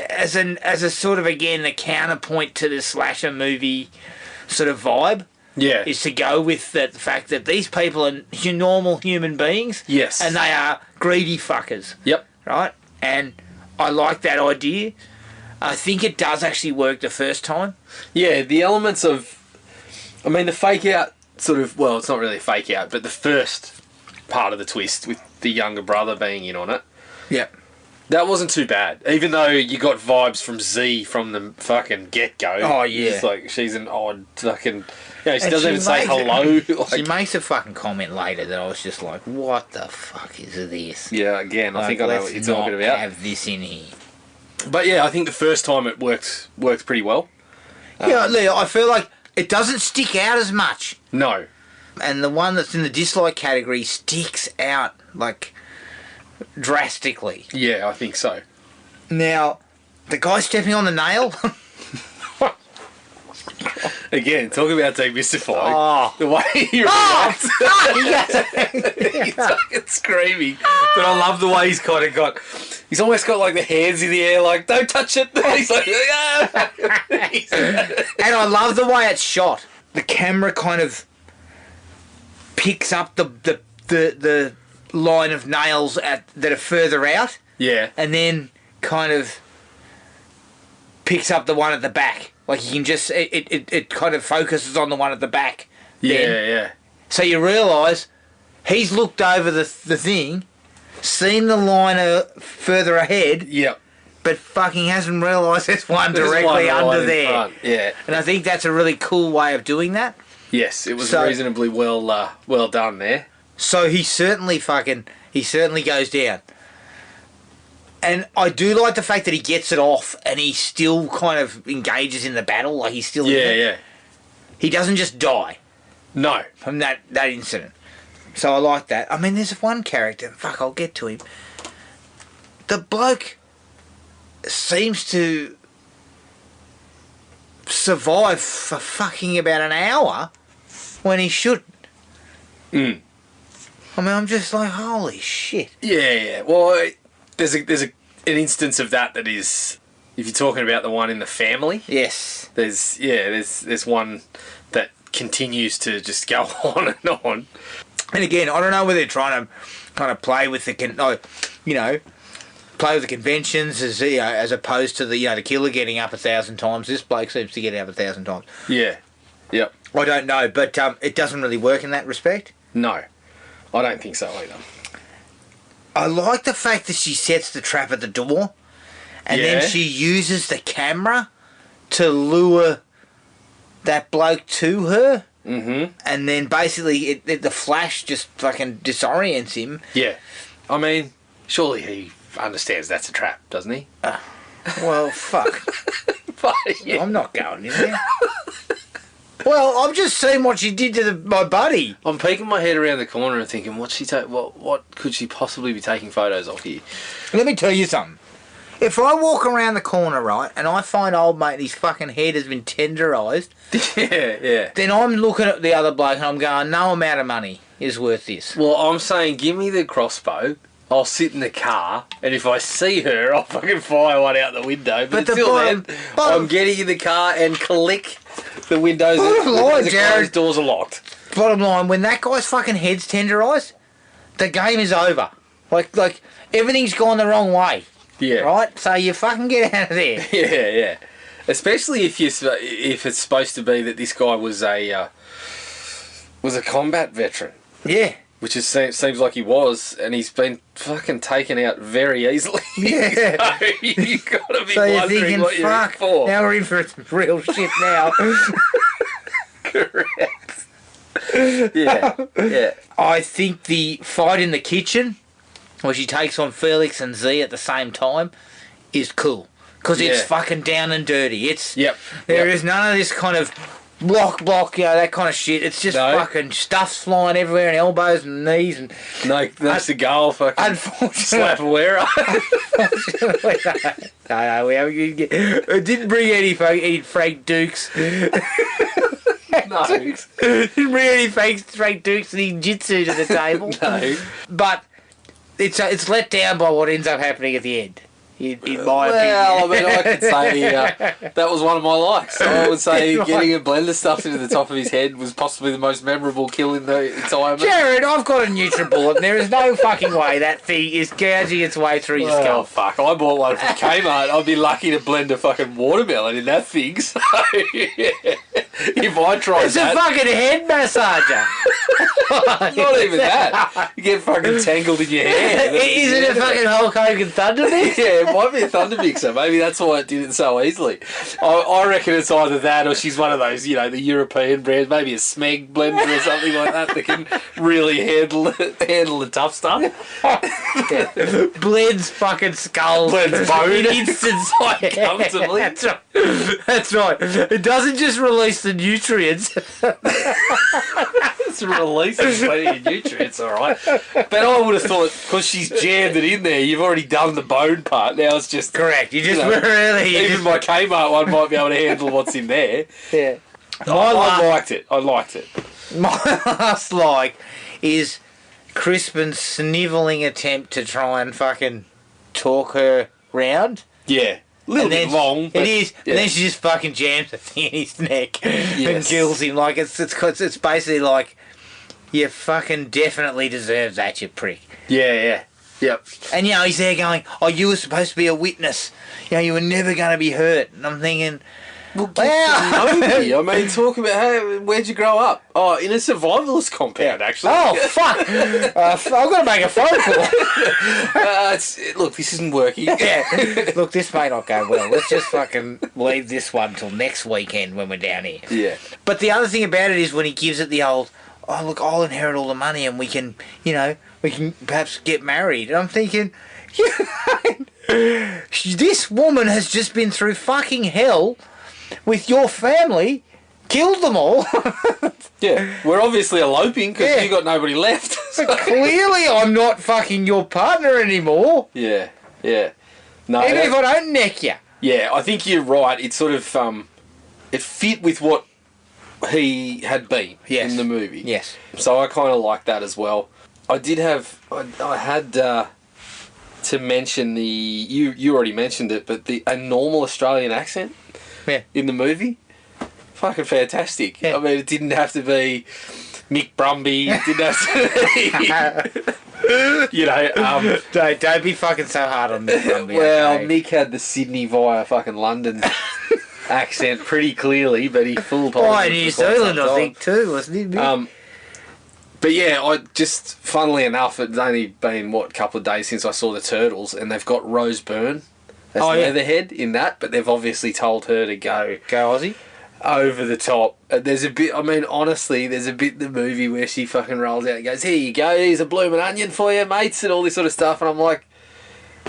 as a sort of, again, a counterpoint to the slasher movie sort of vibe. Yeah. Is to go with the fact that these people are normal human beings. Yes. And they are greedy fuckers. Yep. Right? And I like that idea. I think it does actually work the first time. Yeah, the elements of... I mean, the fake out sort of... Well, it's not really a fake out, but the first part of the twist with the younger brother being in on it. Yep. That wasn't too bad. Even though you got vibes from Z from the fucking get-go. Oh, yeah. It's like, she's an odd fucking... You know, she And doesn't even say hello. She makes a fucking comment later that I was just like, what the fuck is this? Yeah, again, I think I know what you're talking about. Have this in here. But yeah, I think the first time it worked pretty well. Yeah, Leo, I feel like it doesn't stick out as much. No. And the one that's in the dislike category sticks out, like, drastically. Yeah, I think so. Now, the guy stepping on the nail... Again, talk about demystified. Oh. The way he reacts. He's fucking screaming. But I love the way he's kind of got... He's almost got like the hands in the air, like, don't touch it. He's like... Ah. And I love the way it's shot. The camera kind of picks up the line of nails that are further out. Yeah. And then kind of picks up the one at the back. Like you can just... It kind of focuses on the one at the back. Yeah. So you realise he's looked over the thing, seen the line further ahead, Yep. but fucking hasn't realised there's one directly under there. Front. Yeah. And I think that's a really cool way of doing that. Yes, it was So- reasonably well done there. So he certainly goes down. And I do like the fact that he gets it off and he still kind of engages in the battle, like he's still in it. Yeah. He doesn't just die No. from that incident. So I like that. I mean, there's one character, fuck, I'll get to him. The bloke seems to survive for fucking about an hour when he shouldn't. Mm. I mean, I'm just like, holy shit. Yeah. Well, there's an instance of that is, if you're talking about the one in the family. Yes. There's one that continues to just go on and on. And again, I don't know whether they're trying to kind of play with the conventions as opposed to the killer getting up 1,000 times. This bloke seems to get up 1,000 times. Yeah. Yep. I don't know, but it doesn't really work in that respect. No, I don't think so either. I like the fact that she sets the trap at the door, and Yeah. then she uses the camera to lure that bloke to her. Mm-hmm. And then basically the flash just fucking disorients him. Yeah. I mean, surely he understands that's a trap, doesn't he? Well, fuck. But, yeah. I'm not going in there. Well, I've just seen what she did to my buddy. I'm peeking my head around the corner and thinking, what could she possibly be taking photos of here? Let me tell you something. If I walk around the corner, right, and I find old mate, his fucking head has been tenderised, Yeah. then I'm looking at the other bloke and I'm going, no amount of money is worth this. Well, I'm saying, give me the crossbow. I'll sit in the car, and if I see her, I'll fucking fire one out the window. But the until bottom- then, I'm getting in the car and click the windows. Bottom line, the Jared. closed doors are locked. Bottom line, when that guy's fucking head's tenderised, the game is over. Like everything's gone the wrong way. Yeah. Right? So you fucking get out of there. Yeah. Especially if it's supposed to be that this guy was a combat veteran. Yeah. Which seems like he was, and he's been fucking taken out very easily. Yeah. So you gotta be So you're wondering thinking, what you're in fuck, for. now we're in for some real shit now. Correct. Yeah. I think the fight in the kitchen, where she takes on Felix and Z at the same time, is cool. Because it's Yeah. fucking down and dirty. It's Yep. There is none of this kind of block, that kind of shit. It's just fucking stuff's flying everywhere and elbows and knees and... No, that's the goal, fucking Unfortunately... slap a wearer. Unfortunately, no, it didn't bring any Frank Dukes. No. Didn't bring any Frank Dukes and Jitsu to the table. No. But it's let down by what ends up happening at the end. In my opinion. Well, I mean, I could say that was one of my likes. I would say getting a blender stuffed into the top of his head was possibly the most memorable kill in the entire movie. Jared, I've got a NutriBullet and there is no fucking way that thing is gouging its way through your skull. Oh, fuck. I bought one from Kmart. I'd be lucky to blend a fucking watermelon in that thing. So, if I tried it's a fucking head massager. Not even that. You get fucking tangled in your hair. Is it a fucking Hulk Hogan Thunder Mix? Yeah, it might be a Thunder Mixer. Maybe that's why it did it so easily. I reckon it's either that or she's one of those, the European brands, maybe a Smeg blender or something like that can really handle the tough stuff. Yeah. Blends fucking skulls. Blends bone. In instance. Comfortably. That's right. It doesn't just release the nutrients. It's releasing plenty of nutrients, alright. But I would have thought, because she's jammed it in there, you've already done the bone part. Now it's just... Correct. You just really... Even my Kmart one might be able to handle what's in there. Yeah. I liked it. My last like is Crispin's snivelling attempt to try and fucking talk her round. Yeah. A little bit long. But, it is. Yeah. And then she just fucking jams the thing in his neck and kills him. Like, it's basically like, you fucking definitely deserve that, you prick. Yeah. Yep. And, he's there going, oh, you were supposed to be a witness. You were never going to be hurt. And I'm thinking... Well, I mean, talk about where'd you grow up? Oh, in a survivalist compound, actually. Oh, fuck! I've got to make a phone call. Look, this isn't working. Yeah. Look, this may not go well. Let's just fucking leave this one till next weekend when we're down here. Yeah. But the other thing about it is when he gives it the old, oh, look, I'll inherit all the money and we can perhaps get married. And I'm thinking, this woman has just been through fucking hell with your family, killed them all. Yeah, we're obviously eloping because you got nobody left. So. But clearly I'm not fucking your partner anymore. Yeah. No, even if I don't neck you. Yeah, I think you're right. It sort of it fit with what he had been in the movie. Yes. So I kind of like that as well. I had to mention you already mentioned it, but a normal Australian accent. Yeah. In the movie, fucking fantastic. Yeah. I mean, it didn't have to be Mick Brumby. It didn't have to be, Don't be fucking so hard on Mick Brumby. Well, okay? Mick had the Sydney via fucking London accent pretty clearly, but he full in New Zealand, I think too, wasn't he? But yeah, I just funnily enough, it's only been a couple of days since I saw the Turtles, and they've got Rose Byrne as Leatherhead in that, but they've obviously told her to go Aussie over the top. There's a bit, I mean, honestly, there's a bit in the movie where she fucking rolls out and goes, here you go, here's a bloomin' onion for you, mates, and all this sort of stuff, and I'm like,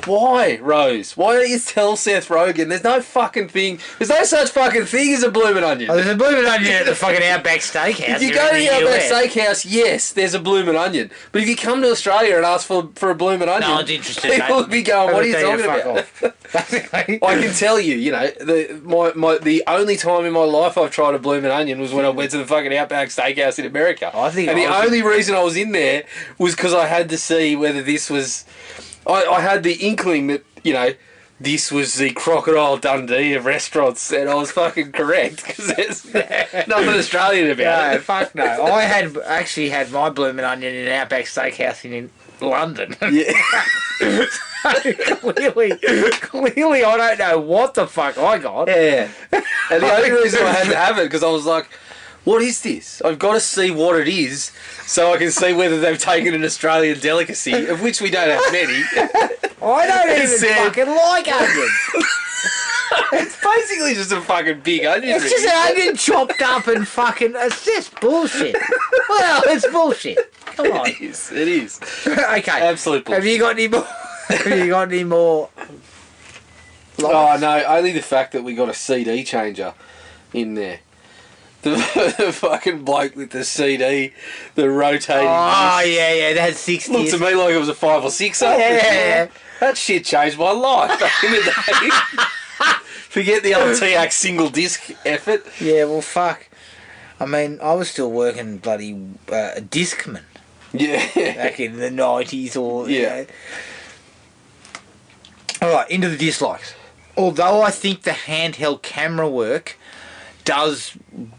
why, Rose? Why don't you tell Seth Rogen? There's no fucking thing. There's no such fucking thing as a bloomin' onion. Oh, there's a bloomin' onion at the fucking Outback Steakhouse. If you go to the Outback Steakhouse, yes, there's a bloomin' onion. But if you come to Australia and ask for a bloomin' onion, no one's interested. People will be going, "What are you talking about?" I can tell you, the only time in my life I've tried a bloomin' onion was when I went to the fucking Outback Steakhouse in America. The only reason I was in there was because I had to see whether this was. I had the inkling that, this was the Crocodile Dundee of restaurants, and I was fucking correct, because there's nothing Australian about it. No, fuck no. I had actually had my bloomin' onion in an Outback Steakhouse in London. Yeah. Clearly I don't know what the fuck I got. Yeah. And the only reason I had to have it, because I was like, what is this? I've got to see what it is so I can see whether they've taken an Australian delicacy, of which we don't have many. I don't even fucking like onions. It's basically just a fucking big onion. It's just an onion chopped up and fucking... It's just bullshit. Well, it's bullshit. Come on. It is. Okay. Absolute bullshit. Have you got any more... Oh, no. Only the fact that we got a CD changer in there. The fucking bloke with the CD, the rotating. Oh, yeah, that had 60. Looked to me like it was a 5 or 6. Yeah. That shit changed my life back in the day. Forget the old TX single disc effort. Yeah, well, fuck. I mean, I was still working bloody a Discman Yeah. back in the 90s or... Yeah. Alright, into the dislikes. Although I think the handheld camera work does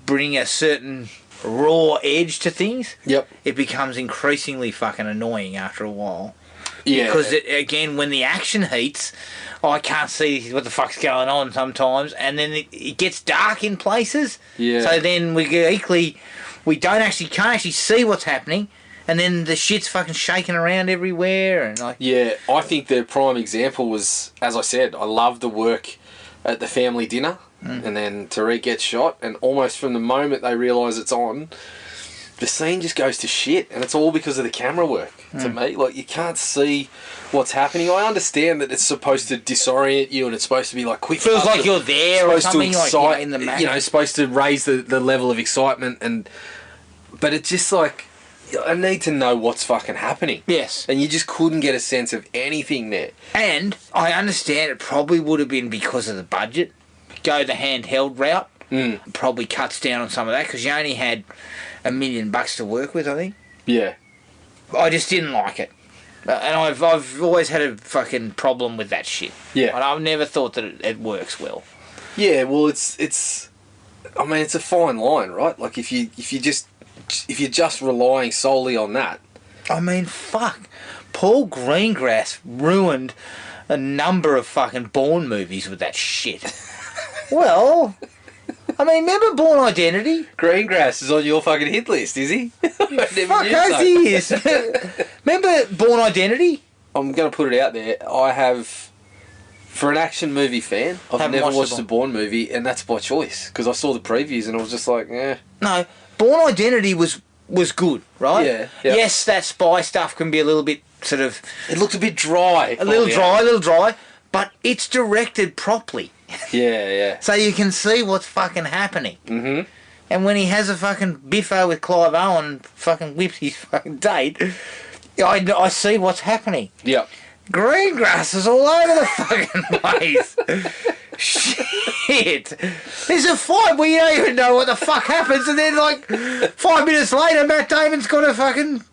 bring a certain raw edge to things, Yep. it becomes increasingly fucking annoying after a while. Yeah. Because, again, when the action heats, I can't see what the fuck's going on sometimes, and then it gets dark in places. Yeah. So then we can't actually see what's happening, and then the shit's fucking shaking around everywhere, and like... Yeah, I think the prime example was, as I said, I love the work at the family dinner, and then Tariq gets shot, and almost from the moment they realise it's on, the scene just goes to shit, and it's all because of the camera work, to me. Like, you can't see what's happening. I understand that it's supposed to disorient you, and it's supposed to be like quick. Feels like you're there or something, excite, like in the match. You know, supposed to raise the level of excitement, but it's just like, I need to know what's fucking happening. Yes. And you just couldn't get a sense of anything there. And I understand it probably would have been because of the budget. Go the handheld route. Probably cuts down on some of that because you only had $1 million to work with, I think. Yeah. I just didn't like it. And I've always had a fucking problem with that shit. Yeah. And I've never thought that it works well. Yeah, well, it's I mean, it's a fine line, right? Like, if you're just relying solely on that. I mean, fuck. Paul Greengrass ruined a number of fucking Bourne movies with that shit. Well, I mean, remember Bourne Identity? Greengrass is on your fucking hit list, is he? Fuck, as he is. Remember Bourne Identity? I'm going to put it out there. I have, for an action movie fan, I've Haven't never watched watched a Bourne movie, and that's by choice, because I saw the previews and I was just like, eh. No, Bourne Identity was good, right? Yeah. Yes, that spy stuff can be a little bit sort of... It looked a bit dry. A little dry, but it's directed properly. Yeah. So you can see what's fucking happening. Mm-hmm. And when he has a fucking biffo with Clive Owen fucking whips his fucking date, I see what's happening. Yep. Greengrass is all over the fucking place. Shit. There's a fight where you don't even know what the fuck happens, and then like 5 minutes later Matt Damon's got a fucking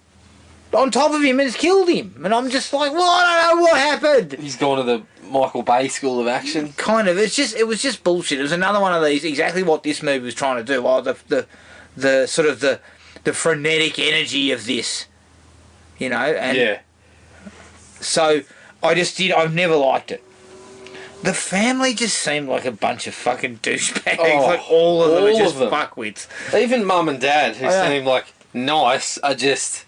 on top of him and has killed him. And I'm just like, well, I don't know what happened. He's gone to the Michael Bay School of Action. Kind of. It was just bullshit. It was another one of these, exactly what this movie was trying to do. Oh, the sort of the frenetic energy of this. You know? And Yeah. so I've never liked it. The family just seemed like a bunch of fucking douchebags. Like all of them are just fuckwits. Even mum and dad, who yeah. seem like nice, are just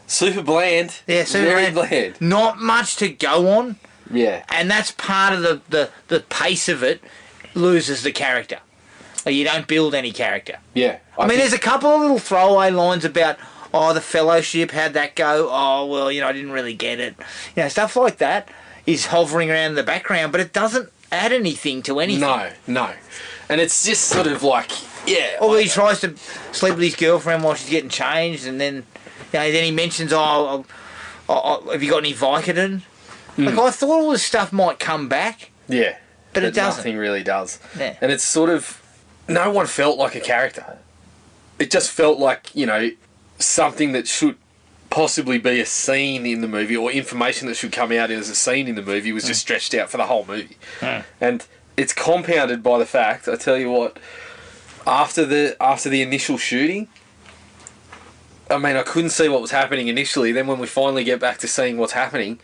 super bland. Yeah, super very bland. Not much to go on. Yeah. And that's part of the pace of it loses the character. Like, you don't build any character. Yeah. I mean, there's a couple of little throwaway lines about, oh, the fellowship, how'd that go? Oh, well, I didn't really get it. Stuff like that is hovering around in the background, but it doesn't add anything to anything. No. And it's just sort of like, yeah. Or he tries to sleep with his girlfriend while she's getting changed, and then, then he mentions, have you got any Vicodin? Like, I thought all this stuff might come back. Yeah. But it doesn't. Nothing really does. Yeah. And it's sort of, no one felt like a character. It just felt like, something that should possibly be a scene in the movie, or information that should come out as a scene in the movie was just stretched out for the whole movie. And it's compounded by the fact, I tell you what, after the initial shooting, I mean, I couldn't see what was happening initially. Then when we finally get back to seeing what's happening,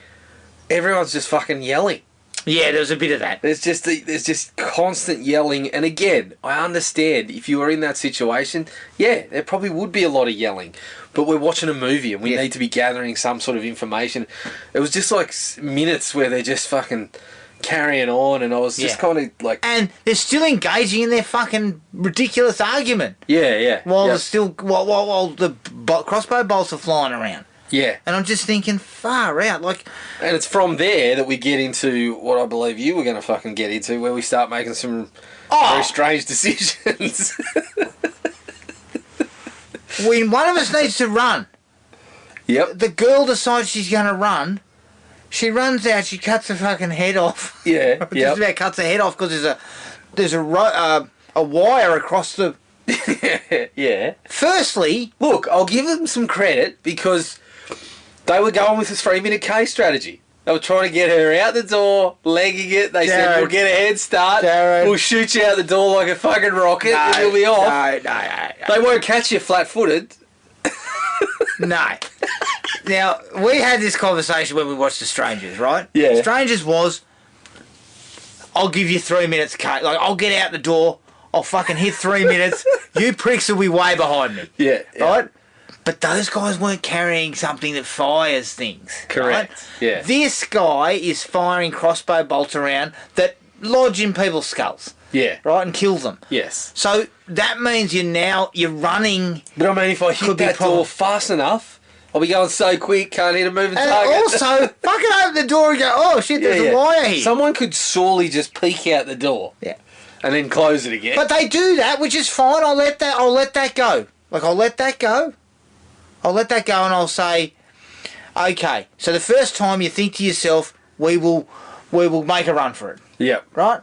everyone's just fucking yelling. Yeah, there's a bit of that. There's just constant yelling. And again, I understand if you were in that situation, yeah, there probably would be a lot of yelling. But we're watching a movie and we need to be gathering some sort of information. It was just like minutes where they're just fucking carrying on, and I was just kind of like... And they're still engaging in their fucking ridiculous argument. Yeah. While the crossbow bolts are flying around. Yeah. And I'm just thinking, far out, like... And it's from there that we get into what I believe you were going to fucking get into, where we start making some very strange decisions. when one of us needs to run, Yep. the girl decides she's going to run. She runs out. She cuts her fucking head off. Yeah. Just Yep. about cuts her head off because there's a wire across the. Yeah. Firstly, Look, I'll give them some credit because they were going with a 3-minute K strategy. They were trying to get her out the door, legging it. They said, Jared. we'll get a head start. Jared. We'll shoot you out the door like a fucking rocket and you'll be off. No. They won't catch you flat-footed. No. Now, we had this conversation when we watched The Strangers, right? Yeah. Strangers was, I'll give you 3 minutes, Kate. Like, I'll get out the door. I'll fucking hit 3 minutes. You pricks will be way behind me. Yeah. Right? But those guys weren't carrying something that fires things. Correct. Right? Yeah. This guy is firing crossbow bolts around that lodge in people's skulls. Yeah. Right? And kills them. Yes. So that means you're running. But I mean, if I hit Could be that door fast enough, I'll be going so quick, can't hit a moving And target. also, fucking open the door and go, oh shit, there's a wire here. Someone could surely just peek out the door. Yeah. And then close it again. But they do that, which is fine. I'll let that go. Like, I'll let that go. And I'll say, okay. So the first time you think to yourself, we will make a run for it, Yep. right?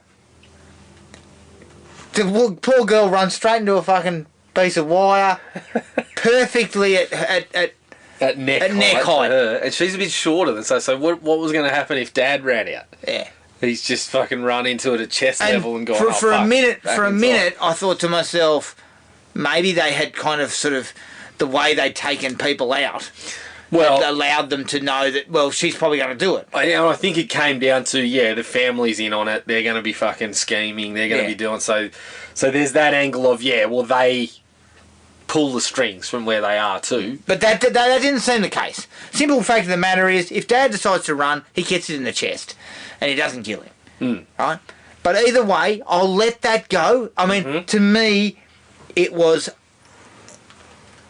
The poor girl runs straight into a fucking piece of wire, perfectly at At neck height. For her. And she's a bit shorter than so what was going to happen if Dad ran out? yeah. He's just fucking run into it at chest level and gone, for fuck, a minute, back inside. I thought to myself, maybe they had kind of sort of the way they'd taken people out. Well, had allowed them to know that, well, she's probably going to do it. I think it came down to, the family's in on it. They're going to be fucking scheming. They're going to be doing so there's that angle of, they pull the strings from where they are too. But that didn't seem the case. Simple fact of the matter is, if Dad decides to run, he gets it in the chest, and he doesn't kill him. Right? But either way, I'll let that go. I mean, to me, it was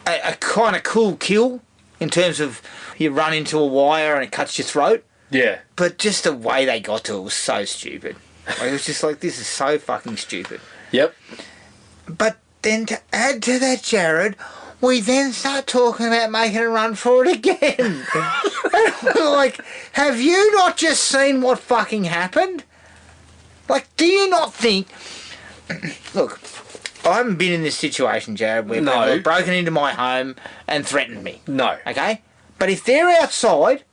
a kind of cool kill in terms of you run into a wire and it cuts your throat. Yeah. But just the way they got to it was so stupid. Like, it was just like, this is so fucking stupid. Yep. But then to add to that, Jared, we then start talking about making a run for it again. Like, have you not just seen what fucking happened? Like, do you not think... Look, I haven't been in this situation, Jared, where people have broken into my home and threatened me. No. Okay? But if they're outside,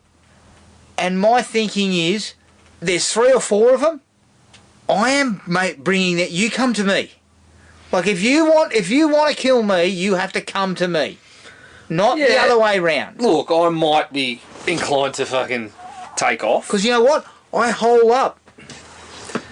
and my thinking is, there's 3 or 4 of them, I am, mate, bringing that. You come to me. Like, if you want to kill me, you have to come to me, not the other way round. Look, I might be inclined to fucking take off. Because you know what? I hole up,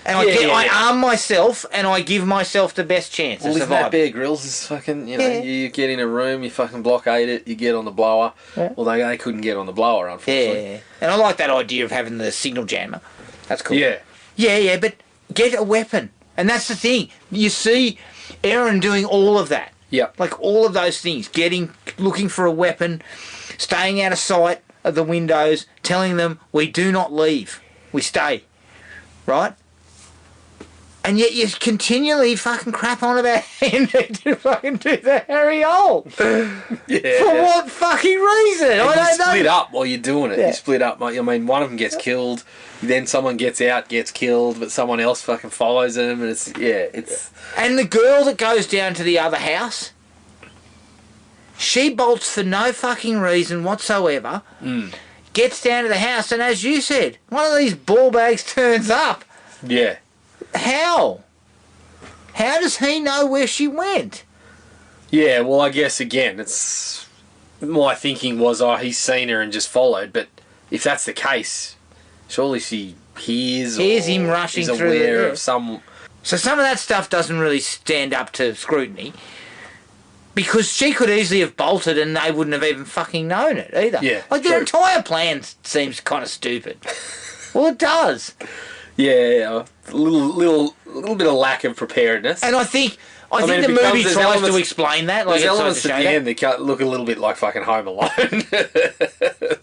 and I arm myself, and I give myself the best chance of Isn't that surviving. Bear Grylls is fucking, you get in a room, you fucking blockade it, you get on the blower. Yeah. Well, they couldn't get on the blower, unfortunately. Yeah, and I like that idea of having the signal jammer. That's cool. Yeah. Yeah, but get a weapon. And that's the thing. You see Aaron doing all of that. Yep. Like all of those things. Looking for a weapon, staying out of sight of the windows, telling them we do not leave. We stay. Right? And yet you continually fucking crap on about Henry to fucking do the Harry Hole. Yeah. For what fucking reason? And I you don't know. split up while you're doing it. Yeah. You split up. I mean, one of them gets killed, then someone gets out, gets killed, but someone else fucking follows them, and it's. And the girl that goes down to the other house, she bolts for no fucking reason whatsoever, gets down to the house, and as you said, one of these ball bags turns up. Yeah. How? How does he know where she went? Yeah, well, I guess, again, it's... My thinking was, he's seen her and just followed, but if that's the case, surely she hears him rushing is through aware the... of some... So some of that stuff doesn't really stand up to scrutiny, because she could easily have bolted and they wouldn't have even fucking known it either. Yeah, like their true. entire plan seems kind of stupid. Well, it does. Yeah, a little bit of lack of preparedness. And I think mean, the it movie becomes- tries to explain that. Like, There's it tries elements to at show the that. end that can't look a little bit like fucking Home Alone.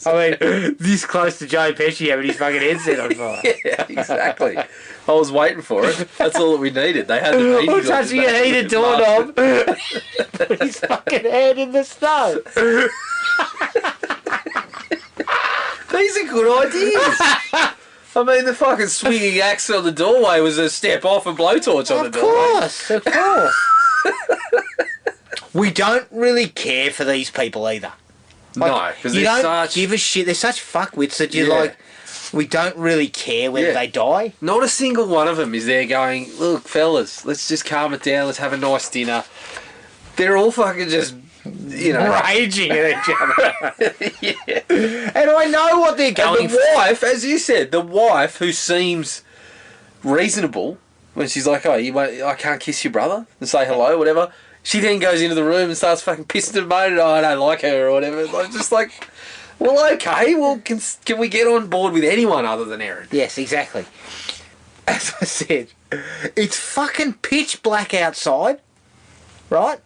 I mean, this close to Joe Pesci having his fucking headset on fire. Yeah, exactly. I was waiting for it. That's all that we needed. They had the meetings. Or touching a heated doorknob. Put his fucking hand in the snow. These are good ideas. I mean, the fucking swinging axe on the doorway was a step off a blowtorch on the doorway. Of course. We don't really care for these people either. No, because you they're don't such... give a shit. They're such fuckwits that you're Yeah. like, we don't really care whether they die. Not a single one of them is there going, look, fellas, let's just calm it down, let's have a nice dinner. They're all fucking just, you know... Raging at each other. Yeah. And I know what they're going And the wife, as you said, the wife who seems reasonable when she's like, I can't kiss your brother and say hello, whatever. She then goes into the room and starts fucking pissing and moaning, I don't like her or whatever. I'm just like, well, okay, well, can we get on board with anyone other than Erin? Yes, exactly. As I said, it's fucking pitch black outside, right?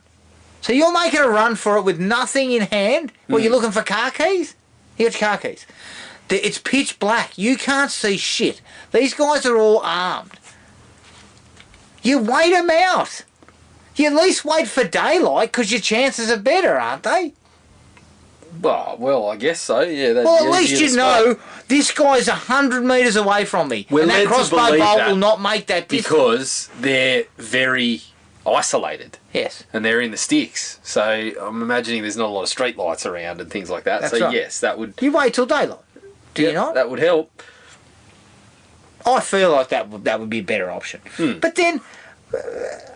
So you're making a run for it with nothing in hand? Well, you're looking for car keys? You got your car keys. It's pitch black. You can't see shit. These guys are all armed. You wait them out. You at least wait for daylight because your chances are better, aren't they? Well, I guess so, yeah. Well, at least you know this guy's 100 metres away from me. We're and led that to crossbow believe bolt that will not make that distance. because they're very isolated. Yes. And they're in the sticks. So I'm imagining there's not a lot of street lights around and things like that. That's so right. yes, that would... You wait till daylight. Do you not? That would help. I feel like that would be a better option. But then,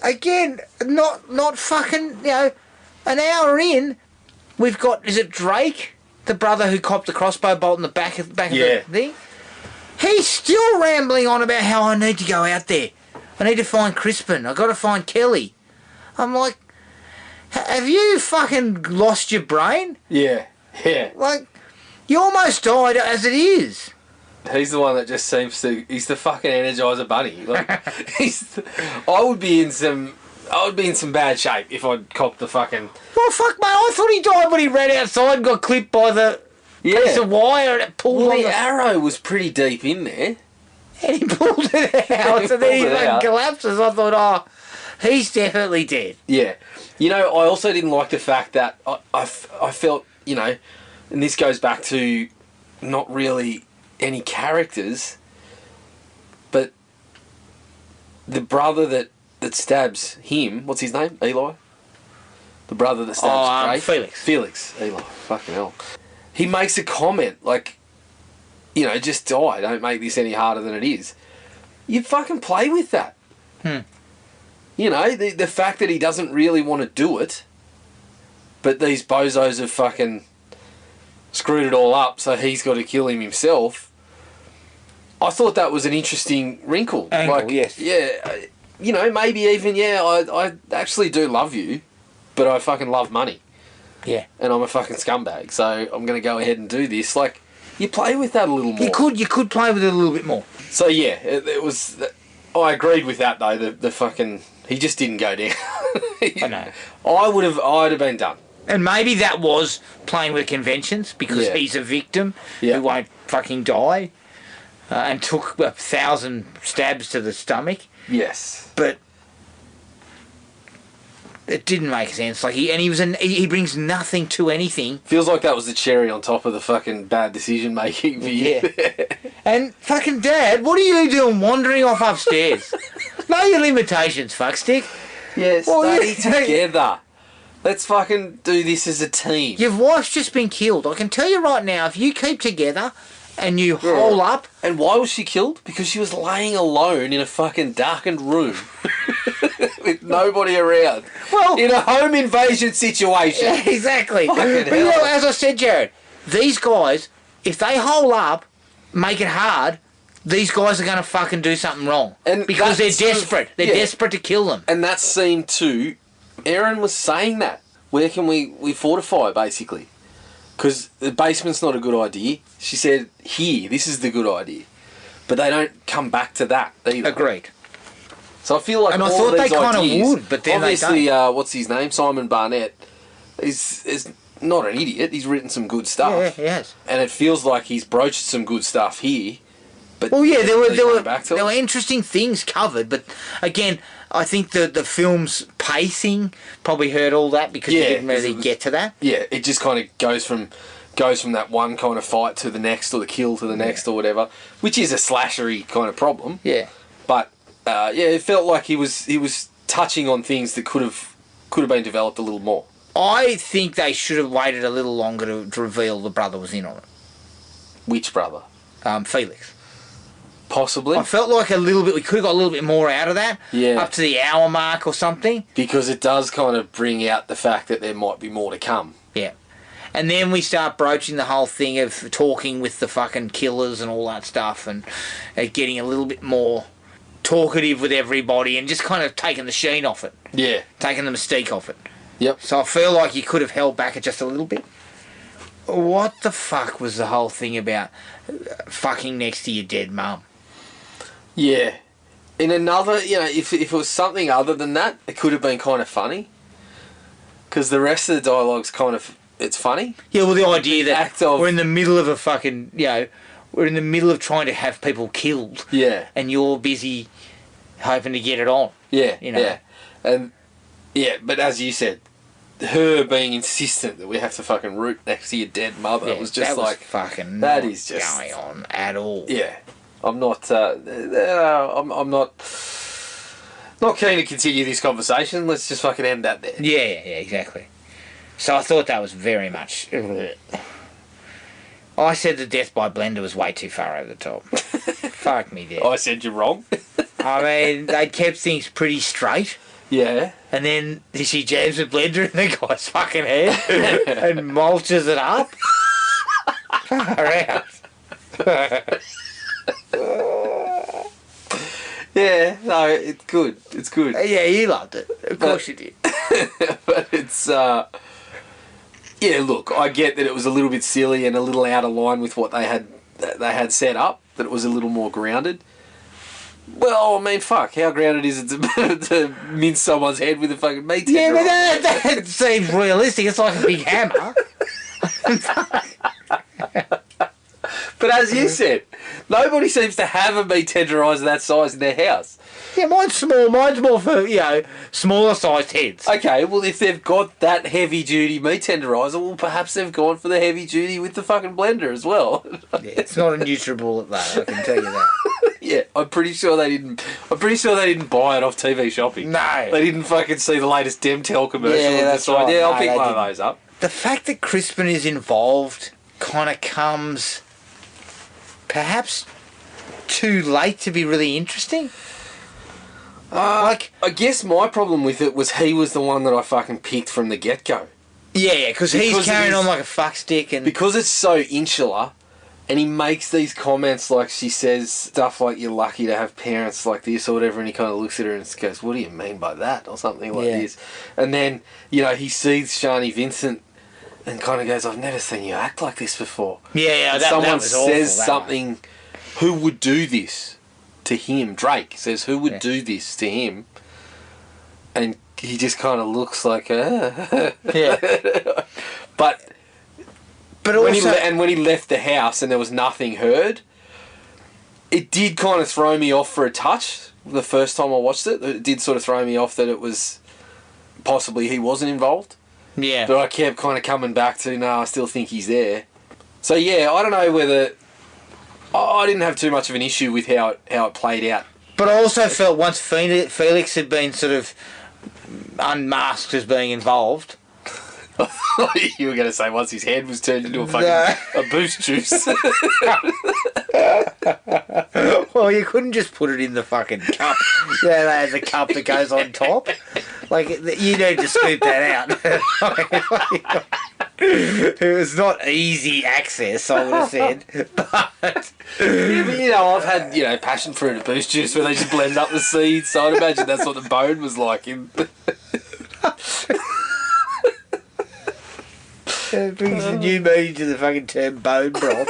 again, not fucking, an hour in, we've got, is it Drake? The brother who copped the crossbow bolt in the back of the thing? He's still rambling on about how I need to go out there. I need to find Crispin. I've got to find Kelly. I'm like, have you fucking lost your brain? Yeah. Like, you almost died as it is. He's the one that just seems to... He's the fucking Energizer Bunny. Like, I would be in some bad shape if I'd copped the fucking... Well, fuck, mate, I thought he died when he ran outside and got clipped by the piece of wire and it pulled on the arrow was pretty deep in there. And he pulled it out, and then he like collapses. I thought, he's definitely dead. Yeah. I also didn't like the fact that I felt, and this goes back to not really any characters, but the brother that stabs him, what's his name? Eli? The brother that stabs Drake? Felix. Eli. Fucking hell. He makes a comment like, just die. Don't make this any harder than it is. You fucking play with that. The fact that he doesn't really want to do it, but these bozos have fucking screwed it all up, so he's got to kill him himself. I thought that was an interesting wrinkle. Angle, yes. Yeah, maybe even, I actually do love you, but I fucking love money. Yeah. And I'm a fucking scumbag, so I'm going to go ahead and do this. Like, you play with that a little more. You could play with it a little bit more. So, yeah, it was... I agreed with that, though. The fucking... He just didn't go down. I know. I'd have been done. And maybe that was playing with conventions because he's a victim who won't fucking die and took 1,000 stabs to the stomach. Yes. But it didn't make sense. Like he brings nothing to anything. Feels like that was the cherry on top of the fucking bad decision making for you. Yeah. And fucking Dad, what are you doing wandering off upstairs? Know your limitations, fuckstick. Yes, study together. Let's fucking do this as a team. Your wife's just been killed. I can tell you right now, if you keep together and you hole up... And why was she killed? Because she was laying alone in a fucking darkened room with nobody around. Well, in a home invasion situation. Yeah, exactly. But hell. as I said, Jared, these guys, if they hole up, make it hard, these guys are going to fucking do something wrong. And because they're desperate. They're desperate to kill them. And that scene too, Erin was saying that. Where can we fortify, basically? Because the basement's not a good idea. She said, here, this is the good idea. but they don't come back to that either. Agreed. So I feel like And I all thought of they these kind of ideas, would, but then obviously, they don't. what's his name? Simon Barnett is not an idiot. He's written some good stuff. Yeah, he has. And it feels like he's broached some good stuff here. But Well, yeah, there there were interesting things covered, but again, I think the film's pacing probably hurt all that because you didn't really get to that. Yeah, it just kind of goes from that one kind of fight to the next, or the kill to the next, or whatever, which is a slashery kind of problem. Yeah. But it felt like he was touching on things that could have been developed a little more. I think they should have waited a little longer to reveal the brother was in on it. Which brother? Felix. Possibly. I felt like we could have got a little bit more out of that. Yeah. Up to the hour mark or something. Because it does kind of bring out the fact that there might be more to come. Yeah. And then we start broaching the whole thing of talking with the fucking killers and all that stuff, and getting a little bit more talkative with everybody and just kind of taking the sheen off it. Yeah. Taking the mystique off it. Yep. So I feel like you could have held back it just a little bit. What the fuck was the whole thing about fucking next to your dead mum? Yeah. In another, if it was something other than that, it could have been kind of funny. Because the rest of the dialogue's kind of, it's funny. Yeah, well, the idea that act of- we're in the middle of a fucking, we're in the middle of trying to have people killed. Yeah. And you're busy hoping to get it on. Yeah, You know. yeah. And, but as you said, her being insistent that we have to fucking root next to your dead mother, it was just that like... was fucking that not is just going on at all. Yeah. I'm not... I'm not keen to continue this conversation. Let's just fucking end that there. Yeah, exactly. So I thought that was very much... I said the death by blender was way too far over the top. Fuck me dead. I said you're wrong. I mean, they kept things pretty straight. Yeah. And then she jams the blender in the guy's fucking head and mulches it up. Far out. Yeah, no, it's good. It's good. Yeah, you loved it. Of course you did. But it's... yeah, look, I get that it was a little bit silly and a little out of line with what they had set up, that it was a little more grounded. Well, I mean, fuck, how grounded is it to mince someone's head with a fucking meat Yeah, tenderizer? but that seems realistic. It's like a big hammer. But as you said, nobody seems to have a meat tenderizer that size in their house. Yeah, mine's small. Mine's more for, smaller sized heads. Okay, well, if they've got that heavy-duty meat tenderizer, well, perhaps they've gone for the heavy-duty with the fucking blender as well. Yeah, it's not a nutrable at that, I can tell you that. Yeah, I'm pretty sure they didn't buy it off TV shopping. No. They didn't fucking see the latest Demtel commercial Yeah, and that's decide, right. yeah, I'll No, pick they one of didn't. those up. The fact that Crispin is involved kind of comes perhaps too late to be really interesting. I guess my problem with it was he was the one that I fucking picked from the get-go. Yeah, because he's carrying on like a fuckstick and... Because it's so insular, and he makes these comments like she says stuff like, you're lucky to have parents like this or whatever, and he kind of looks at her and goes, what do you mean by that? Or something like this. And then, he sees Shani Vincent and kind of goes, I've never seen you act like this before. Yeah, And that someone was awful, says that something, who would do this to him? Drake says, who would do this to him? And he just kind of looks like, Yeah. But also... when he left the house and there was nothing heard, it did kind of throw me off for a touch the first time I watched it. It did sort of throw me off that it was possibly he wasn't involved. Yeah. But I kept kind of coming back to, no, I still think he's there. So yeah, I don't know whether... I didn't have too much of an issue with how it played out. But I also felt once Felix had been sort of unmasked as being involved... You were going to say once his head was turned into a fucking a boost juice. Well, you couldn't just put it in the fucking cup. Yeah, there's a cup that goes on top. Like, you need to scoop that out. It was not easy access, I would have said. But... Yeah, but I've had, passion fruit and boost juice where they just blend up the seeds, so I'd imagine that's what the bone was like. It brings a new meaning to the fucking term bone broth.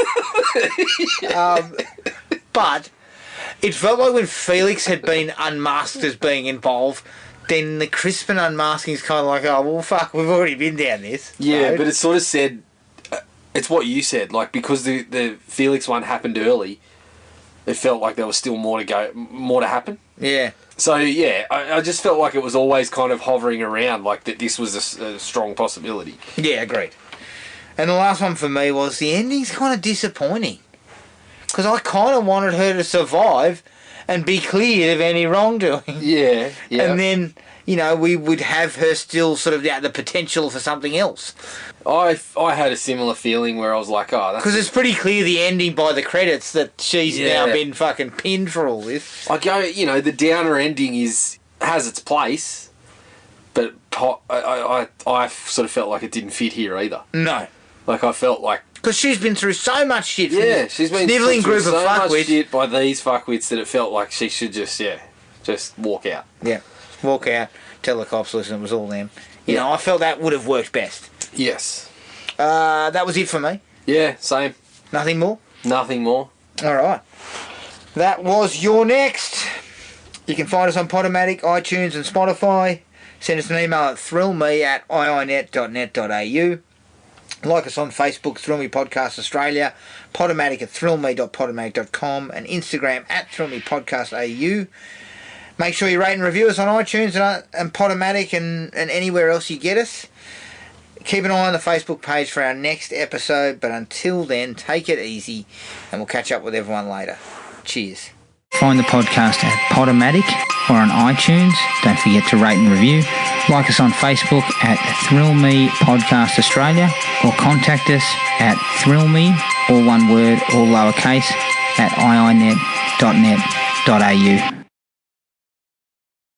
But It felt like when Felix had been unmasked as being involved, then the Crispin unmasking is kind of like, oh, well, fuck, we've already been down this. Yeah, road. but it sort of said, it's what you said, like, because the Felix one happened early, it felt like there was still more to happen. Yeah. So, yeah, I just felt like it was always kind of hovering around, like that this was a strong possibility. Yeah, agreed. And the last one for me was the ending's kind of disappointing. Because I kind of wanted her to survive and be cleared of any wrongdoing. Yeah, yeah. And then, you know, we would have her still sort of the potential for something else. I had a similar feeling where I was like, oh, that's... Because it's pretty clear the ending by the credits that she's Yeah. now been fucking pinned for all this. I go, you know, the downer ending has its place, but I sort of felt like it didn't fit here either. No. Like, I felt like... Because she's been through so much shit. From Yeah, this she's been snivelling through group of so much fuckwits. shit by these fuckwits that it felt like she should just walk out. Yeah. Walk out, tell the cops, listen, it was all them. You Yeah. know, I felt that would have worked best. Yes. That was it for me. Yeah, same. Nothing more? Nothing more. All right. That was Your Next. You can find us on Podomatic, iTunes and Spotify. Send us an email at thrillme@iinet.net.au. Like us on Facebook, Thrill Me Podcast Australia, Podomatic at thrillme.podomatic.com, and Instagram at thrillmepodcastau. Make sure you rate and review us on iTunes and Podomatic and anywhere else you get us. Keep an eye on the Facebook page for our next episode, but until then, take it easy, and we'll catch up with everyone later. Cheers. Find the podcast at Podomatic or on iTunes. Don't forget to rate and review. Like us on Facebook at Thrill Me Podcast Australia, or contact us at thrillme, all one word, all lowercase, at iinet.net.au.